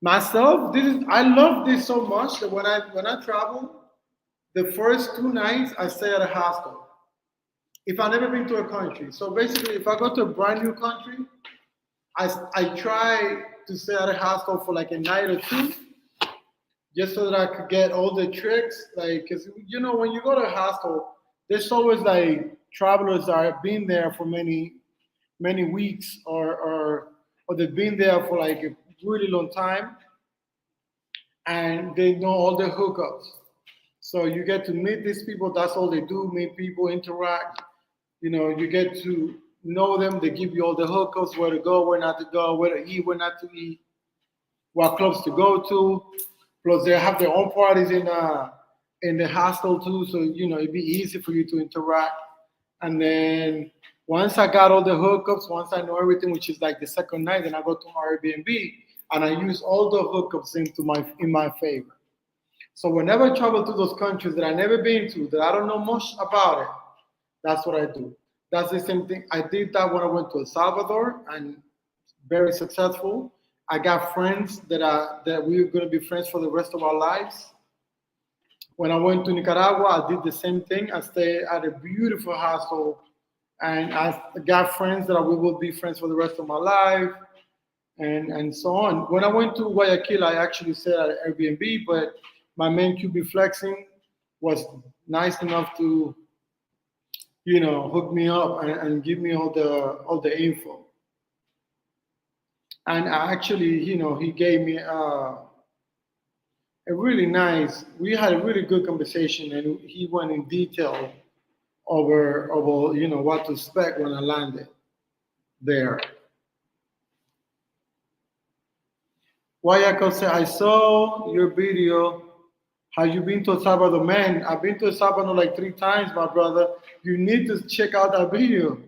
Myself, I love this so much that when I travel, the first 2 nights I stay at a hostel. If I've never been to a country, so basically, if I go to a brand new country, I try to stay at a hostel for like a night or two, just so that I could get all the tricks. Like, cause when you go to a hostel, there's always like travelers that have been there for many weeks, or they've been there for like a really long time, and they know all the hookups. So you get to meet these people. That's all they do: meet people, interact. You get to know them. They give you all the hookups, where to go, where not to go, where to eat, where not to eat, what clubs to go to. Plus, they have their own parties in the hostel too, so it'd be easy for you to interact. And then once I got all the hookups, once I know everything, which is like the second night, then I go to my Airbnb and I use all the hookups in my favor. So whenever I travel to those countries that I never been to, that I don't know much about it, that's what I do. That's the same thing. I did that when I went to El Salvador, and very successful. I got friends that we were going to be friends for the rest of our lives. When I went to Nicaragua, I did the same thing. I stayed at a beautiful hostel, and I got friends that we will be friends for the rest of my life, and so on. When I went to Guayaquil, I actually stayed at Airbnb, but my main QB Flexing was nice enough to, hook me up and give me all the info. And actually, he gave me a really nice. We had a really good conversation, and he went in detail over what to expect when I landed there. Wayako said, I saw your video. Have you been to El Salvador? Man, I've been to El Salvador like 3 times, my brother. You need to check out that video.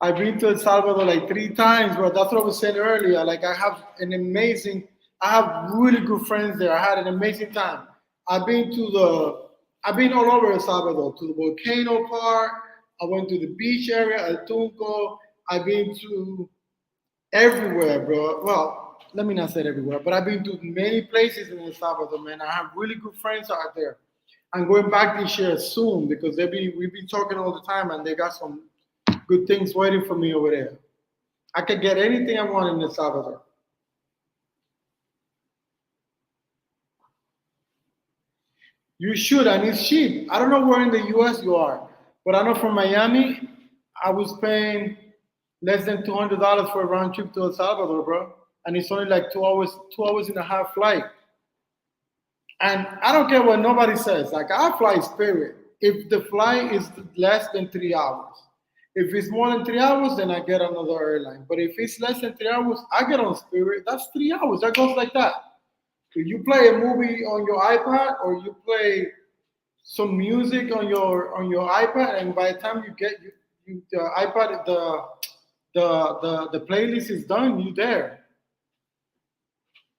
I've been to El Salvador like 3 times, bro. That's what I was saying earlier. Like I have really good friends there. I had an amazing time. I've been all over El Salvador, to the volcano park. I went to the beach area, El Tunco. I've been to everywhere, bro. Well, let me not say everywhere, but I've been to many places in El Salvador, man. I have really good friends out there. I'm going back this year soon because we've been talking all the time, and they got some good things waiting for me over there. I could get anything I want in El Salvador. You should, and it's cheap. I don't know where in the US you are, but I know from Miami, I was paying less than $200 for a round trip to El Salvador, bro. And it's only like 2 hours, 2 hours and a half flight. And I don't care what nobody says. Like I fly Spirit. If the flight is less than 3 hours, if it's more than 3 hours, then I get another airline. But if it's less than 3 hours, I get on Spirit. That's 3 hours. That goes like that. If you play a movie on your iPad or you play some music on your iPad, and by the time you get the iPad, the playlist is done, you there.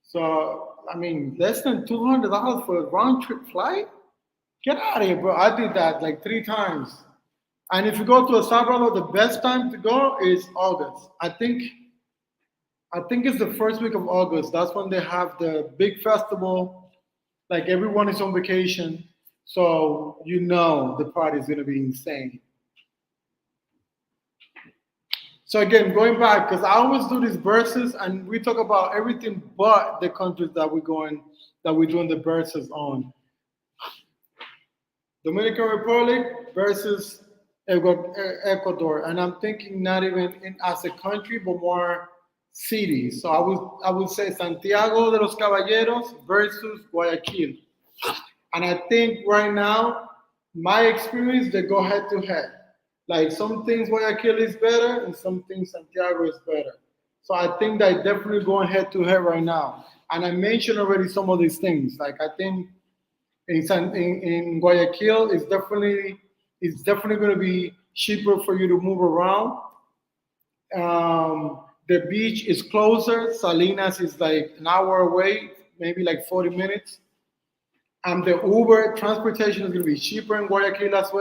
So I mean, less than $200 for a round trip flight? Get out of here, bro. I did that like 3 times. And if you go to El Salvador, the best time to go is August. I think it's the first week of August. That's when they have the big festival. Like everyone is on vacation. So the party is gonna be insane. So again, going back, because I always do these verses and we talk about everything but the countries that we're doing the verses on. Dominican Republic versus Ecuador, and I'm thinking not even as a country, but more cities. So I would say Santiago de los Caballeros versus Guayaquil, and I think right now, my experience, they go head to head. Like some things Guayaquil is better, and some things Santiago is better. So I think that definitely going head to head right now. And I mentioned already some of these things. Like I think in Guayaquil it's definitely going to be cheaper for you to move around. The beach is closer. Salinas is like an hour away, maybe like 40 minutes. The Uber transportation is going to be cheaper in Guayaquil as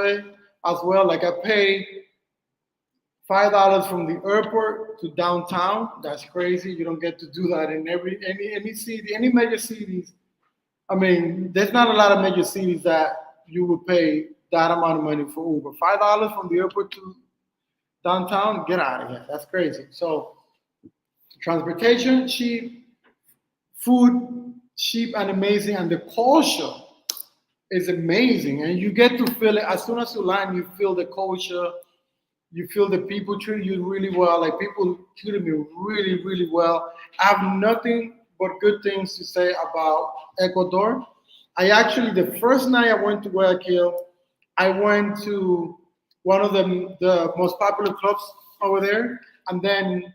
well. Like I pay $5 from the airport to downtown. That's crazy. You don't get to do that in any city, any major cities. I mean, there's not a lot of major cities that you would pay that amount of money for Uber. $5 from the airport to downtown, get out of here. That's crazy. So transportation cheap, food cheap and amazing, and the culture is amazing. And you get to feel it as soon as you land. You feel the culture. You feel the people treat you really well. Like people treated me really, really well. I have nothing but good things to say about Ecuador. I actually, the first night I went to Guayaquil, I went to one of the most popular clubs over there, and then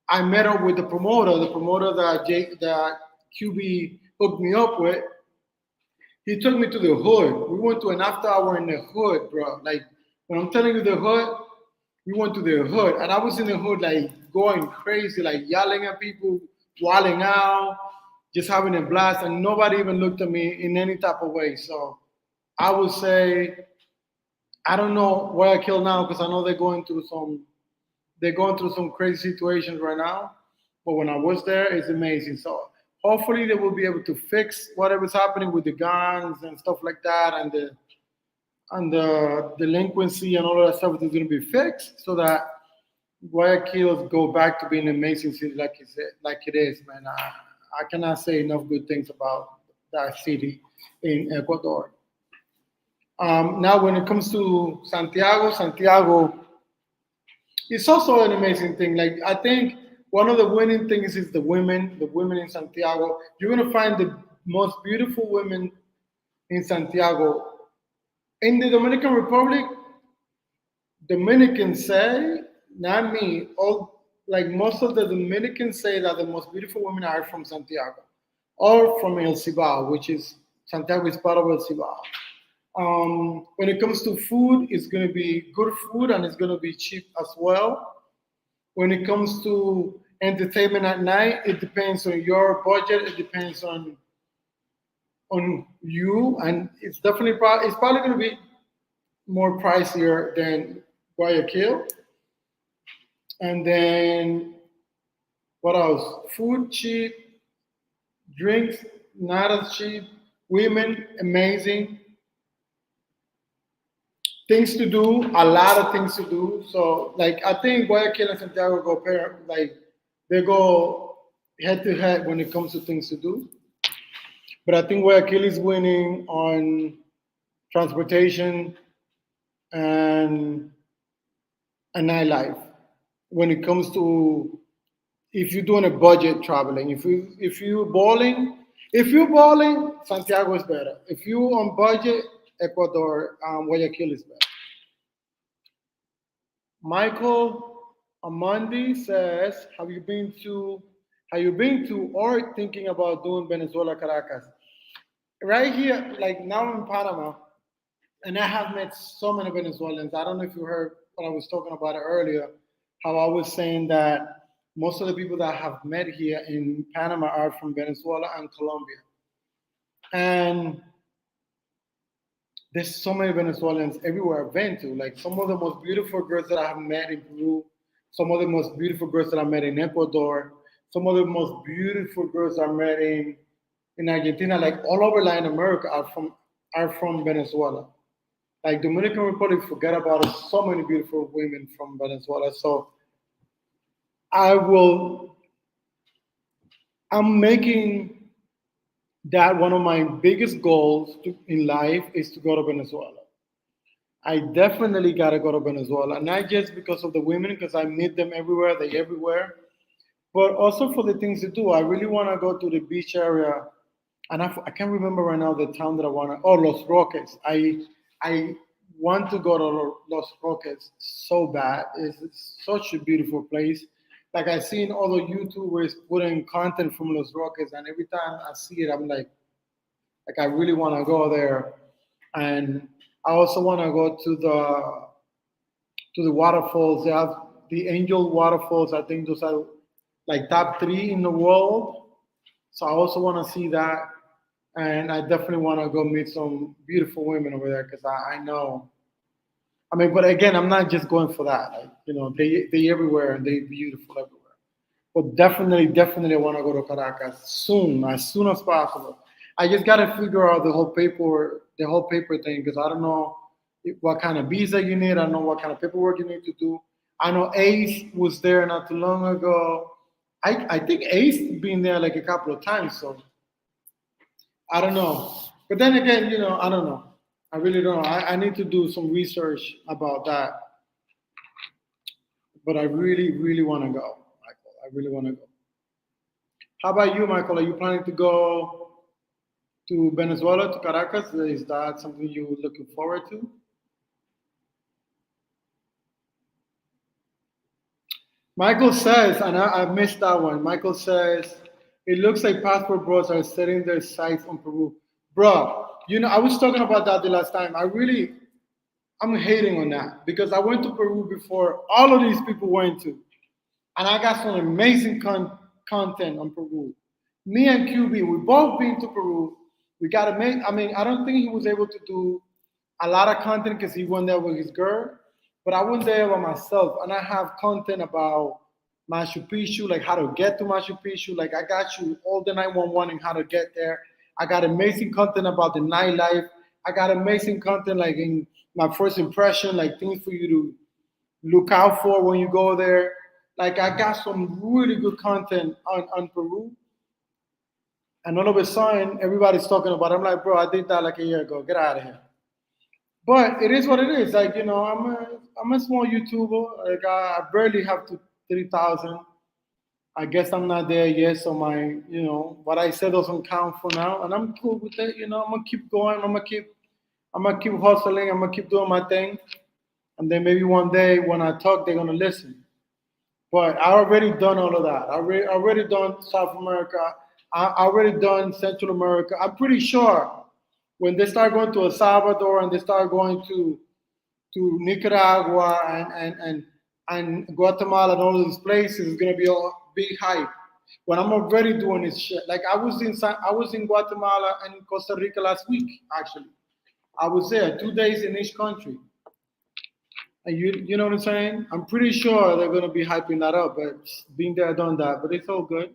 I met up with the promoter that QB hooked me up with. He took me to the hood. We went to an after hour in the hood, bro. Like when I'm telling you the hood, we went to the hood, and I was in the hood like going crazy, like yelling at people, wilding out, just having a blast, and nobody even looked at me in any type of way. So I would say I don't know where I kill now because I know they're going through some crazy situations right now. But when I was there, it's amazing. So hopefully they will be able to fix whatever's happening with the guns and stuff like that, and the delinquency and all of that stuff is going to be fixed so that Guayaquil go back to being an amazing city like it is, man. I cannot say enough good things about that city in Ecuador. Now, when it comes to Santiago is also an amazing thing. Like I think one of the winning things is the women in Santiago. You're gonna find the most beautiful women in Santiago. In the Dominican Republic, Dominicans say, not me, all like most of the Dominicans say that the most beautiful women are from Santiago or from El Cibao, which is Santiago is part of El Cibao. When it comes to food, it's going to be good food and it's going to be cheap as well. When it comes to entertainment at night, it depends on your budget. It depends on you, and it's probably going to be more pricier than Guayaquil. And then what else? Food cheap, drinks not as cheap, women amazing, things to do, a lot of things to do. So like I think Guayaquil and Santiago go pair like they go head to head when it comes to things to do. But I think Guayaquil is winning on transportation and nightlife. When it comes to if you're doing a budget traveling, if you balling, Santiago is better. If you on budget, Ecuador, Guayaquil is better. Michael Amandi says, have you been to or thinking about doing Venezuela Caracas? Right here, like now I'm in Panama, and I have met so many Venezuelans. I don't know if you heard what I was talking about earlier, how I was saying that most of the people that I have met here in Panama are from Venezuela and Colombia. And there's so many Venezuelans everywhere I've been to. Like some of the most beautiful girls that I have met in Peru, some of the most beautiful girls that I met in Ecuador, some of the most beautiful girls I met in Argentina, like all over Latin America are from Venezuela. Like Dominican Republic, forget about it. So many beautiful women from Venezuela. So I will. I'm making that one of my biggest goals in life is to go to Venezuela. I definitely gotta go to Venezuela, not just because of the women, because I meet them everywhere, they everywhere, but also for the things to do. I really want to go to the beach area, and I can't remember right now the town that I want to. Oh, Los Roques. I want to go to Los Roques so bad. It's such a beautiful place. Like I seen all the YouTubers putting content from Los Roques, and every time I see it, I'm like I really want to go there, and I also want to go to the waterfalls. They have the Angel waterfalls. I think those are like top three in the world. So I also want to see that, and I definitely want to go meet some beautiful women over there because I know. I mean, but again, I'm not just going for that. Like, they everywhere and they beautiful everywhere. But definitely, I want to go to Caracas soon, as soon as possible. I just gotta figure out the whole paper thing, because I don't know what kind of visa you need. I don't know what kind of paperwork you need to do. I know Ace was there not too long ago. I think Ace been there like a couple of times, so I don't know. But then again, I don't know. I really don't know. I need to do some research about that. But I really want to go, Michael. I really want to go. How about you, Michael? Are you planning to go to Venezuela, to Caracas? Is that something you're looking forward to? Michael says, and I missed that one. Michael says, it looks like passport bros are setting their sights on Peru. Bro, I was talking about that the last time. I'm hating on that because I went to Peru before all of these people went to, and I got some amazing content on Peru. Me and QB, we both been to Peru. We got to make. I mean, I don't think he was able to do a lot of content because he went there with his girl, but I went there by myself, and I have content about Machu Picchu, like how to get to Machu Picchu. Like I got you all the 911 and how to get there. I got amazing content about the nightlife. I got amazing content like in my first impression, like things for you to look out for when you go there. Like I got some really good content on Peru, and all of a sudden everybody's talking about it. I'm like, bro, I did that like a year ago. Get out of here. But it is what it is. Like I'm a small YouTuber. Like I barely have to 3,000. I guess I'm not there yet. So what I said doesn't count for now, and I'm cool with it. I'm gonna keep going. I'm gonna keep hustling. I'm gonna keep doing my thing, and then maybe one day when I talk, they're gonna listen. But I already done all of that. I already done South America. I already done Central America. I'm pretty sure when they start going to El Salvador and they start going to Nicaragua and Guatemala and all of these places, it's gonna be a big hype. When I'm already doing this shit, like I was in Guatemala and Costa Rica last week. Actually, I was there 2 days in each country. And you know what I'm saying? I'm pretty sure they're gonna be hyping that up, but being there, done that. But it's all good.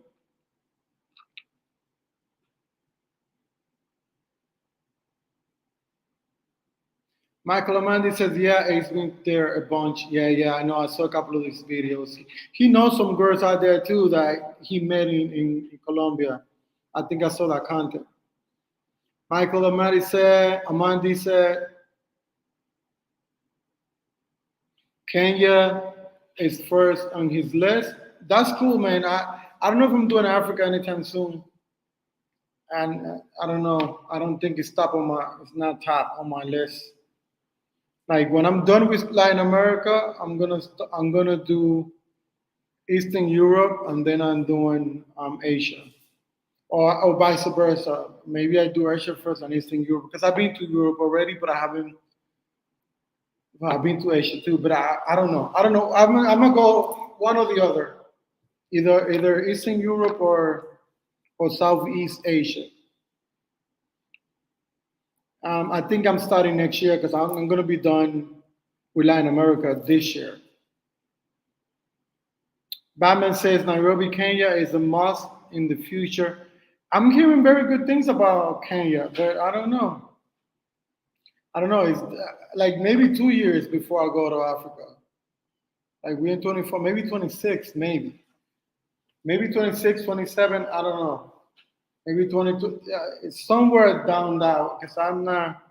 Michael Amandi says, yeah, he's been there a bunch. Yeah, I know. I saw a couple of these videos. He knows some girls out there too that he met in Colombia. I think I saw that content. Michael Amandi said, Kenya is first on his list. That's cool, man. I don't know if I'm doing Africa anytime soon, and I don't know. I don't think it's not top on my list. Like when I'm done with Latin America, I'm gonna do Eastern Europe, and then I'm doing Asia, or vice versa. Maybe I do Asia first and Eastern Europe because I've been to Europe already, but I haven't. Well, I've been to Asia too, but I don't know. I don't know. I'm gonna go one or the other, either Eastern Europe or Southeast Asia. I think I'm starting next year because I'm gonna be done with Latin America this year. Batman says Nairobi, Kenya is a must in the future. I'm hearing very good things about Kenya, but I don't know. I don't know. It's like maybe 2 years before I go to Africa. Like we're in 24, maybe 26, maybe. maybe 26, 27. I don't know. Maybe 22. Yeah, it's somewhere down that because I'm not.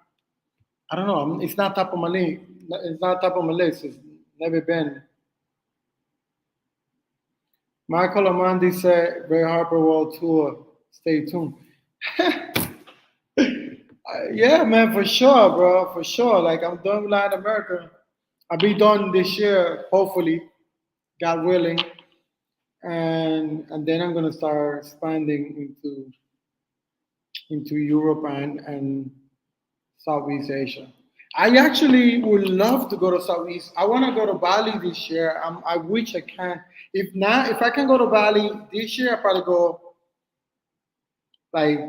I don't know. It's not top of my list. It's not top of my list. It's never been. Michael Amandi said, Ray Harper World Tour. Stay tuned. Yeah, man, for sure, bro. For sure. Like, I'm done with Latin America. I'll be done this year, hopefully, God willing. And then I'm gonna start expanding into Europe and Southeast Asia. I actually would love to go to Southeast. I want to go to Bali this year. I wish I can. If not, if I can go to Bali this year, I probably go like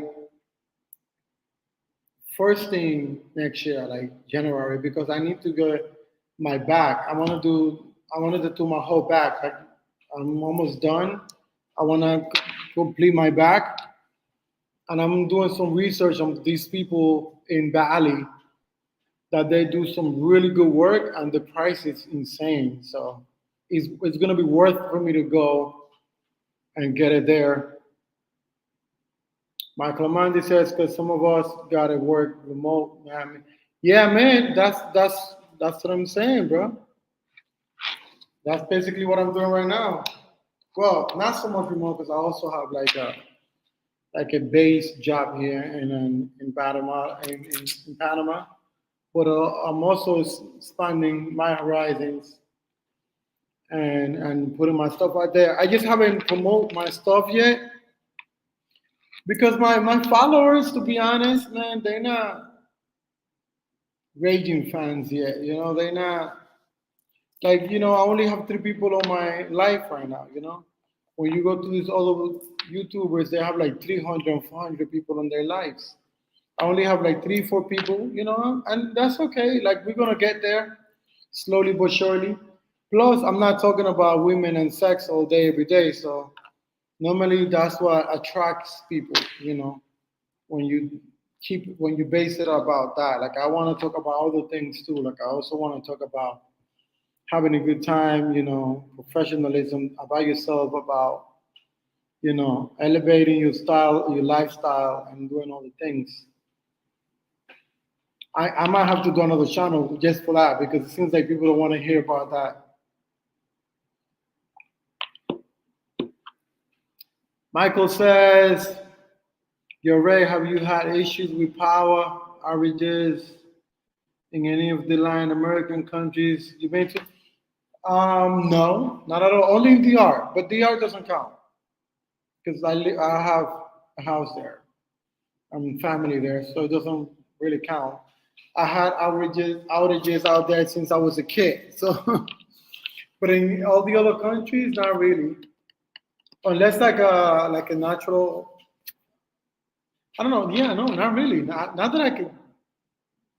first thing next year, like January, because I need to get my back. I wanted to do my whole back. Like I'm almost done. I want to complete my back, and I'm doing some research on these people in Bali that they do some really good work, and the price is insane. So it's gonna be worth for me to go and get it there. Michael Amandi says because some of us gotta work remote, man. Yeah, man, that's what I'm saying, bro. That's basically what I'm doing right now. Well, not so much remote because I also have like a base job here in Panama in Panama, but I'm also expanding my horizons and putting my stuff out there. I just haven't promote my stuff yet because my followers, to be honest, man, they're not raging fans yet. You know, they're not like I only have three people on my life right now. When you go to these other YouTubers, they have like 300, 400 people on their lives. I only have like three, four people, and that's okay. Like we're gonna get there slowly but surely. Plus, I'm not talking about women and sex all day, every day. So normally that's what attracts people, when you base it about that. Like I want to talk about other things too. Like I also want to talk about having a good time, professionalism, about yourself, about elevating your style, your lifestyle, and doing all the things. I might have to do another channel just for that because it seems like people don't want to hear about that. Michael says, Yo, Ray, have you had issues with power outages in any of the Latin American countries you've been to? No, not at all. Only in DR, but DR doesn't count because I have a house there. I'm family there, so it doesn't really count. I had outages out there since I was a kid. So, but in all the other countries, not really, unless like a natural. I don't know. Yeah, no, not really. Not that I could.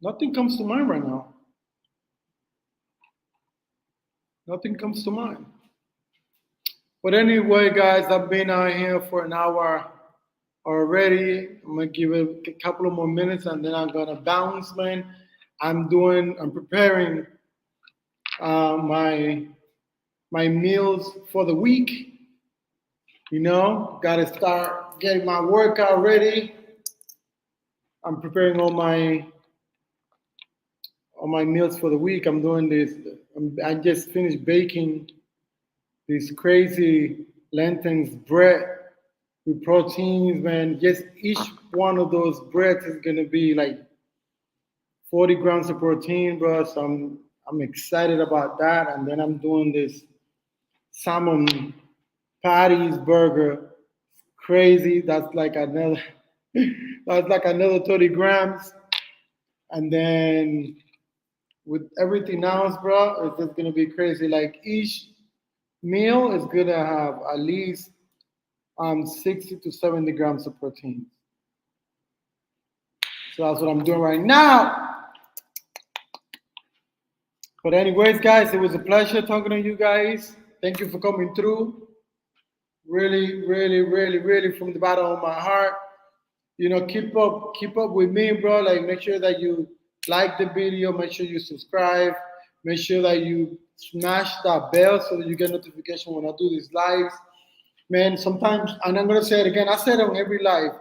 Nothing comes to mind right now. Nothing comes to mind. But anyway, guys, I've been out here for an hour already. I'm gonna give it a couple of more minutes and then I'm gonna bounce, man. I'm preparing my meals for the week. Gotta start getting my workout ready. I'm preparing all my meals for the week. I'm doing this. I just finished baking this crazy lentils bread with proteins, man. Just each one of those breads is gonna be like 40 grams of protein, bro. So I'm excited about that. And then I'm doing this salmon patties burger. Crazy. That's like another 30 grams. And then with everything else, bro, it's just gonna be crazy. Like each meal is gonna have at least 60 to 70 grams of protein. So that's what I'm doing right now. But anyways, guys, it was a pleasure talking to you guys. Thank you for coming through. Really, really, really, really from the bottom of my heart. Keep up with me, bro. Like make sure that you like the video, make sure you subscribe, make sure that you smash that bell so that you get notification when I do these lives. Man, sometimes, and I'm gonna say it again. I said it on every live.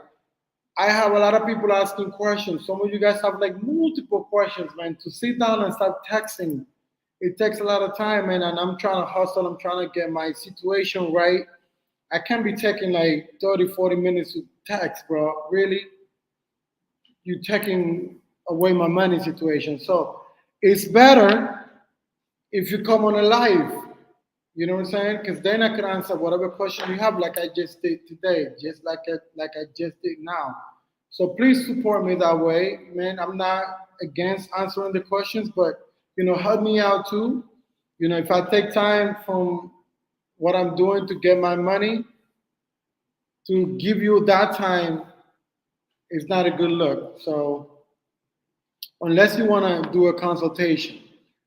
I have a lot of people asking questions. Some of you guys have like multiple questions, man. To sit down and start texting, it takes a lot of time, man. And I'm trying to hustle. I'm trying to get my situation right. I can't be taking like 30, 40 minutes to text, bro. Really? You taking away my money situation. So it's better if you come on a live. You know what I'm saying? Because then I can answer whatever question you have, like I just did today, just like I just did now. So please support me that way, man. I'm not against answering the questions, but help me out too. If I take time from what I'm doing to get my money to give you that time, it's not a good look. So unless you want to do a consultation.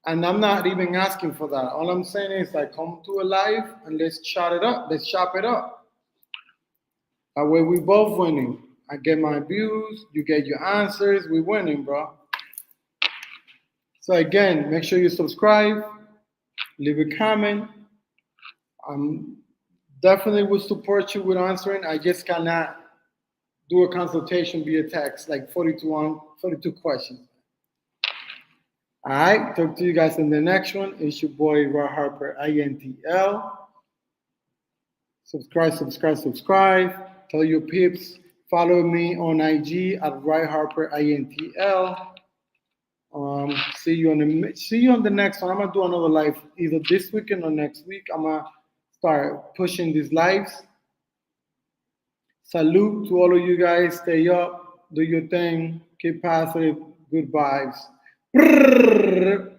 And I'm not even asking for that. All I'm saying is like come to a live and let's chat it up. Let's chop it up. That way we both winning. I get my views, you get your answers, we winning, bro. So again, make sure you subscribe, leave a comment. I'm definitely will support you with answering. I just cannot do a consultation via text, like 42 questions. All right, talk to you guys in the next one. It's your boy Roy Harper, INTL. Subscribe, subscribe, subscribe. Tell your peeps. Follow me on IG at Roy Harper, INTL. See you on the next one. I'm gonna do another live either this weekend or next week. I'm gonna start pushing these lives. Salute to all of you guys. Stay up, do your thing, keep positive, good vibes. Brrr.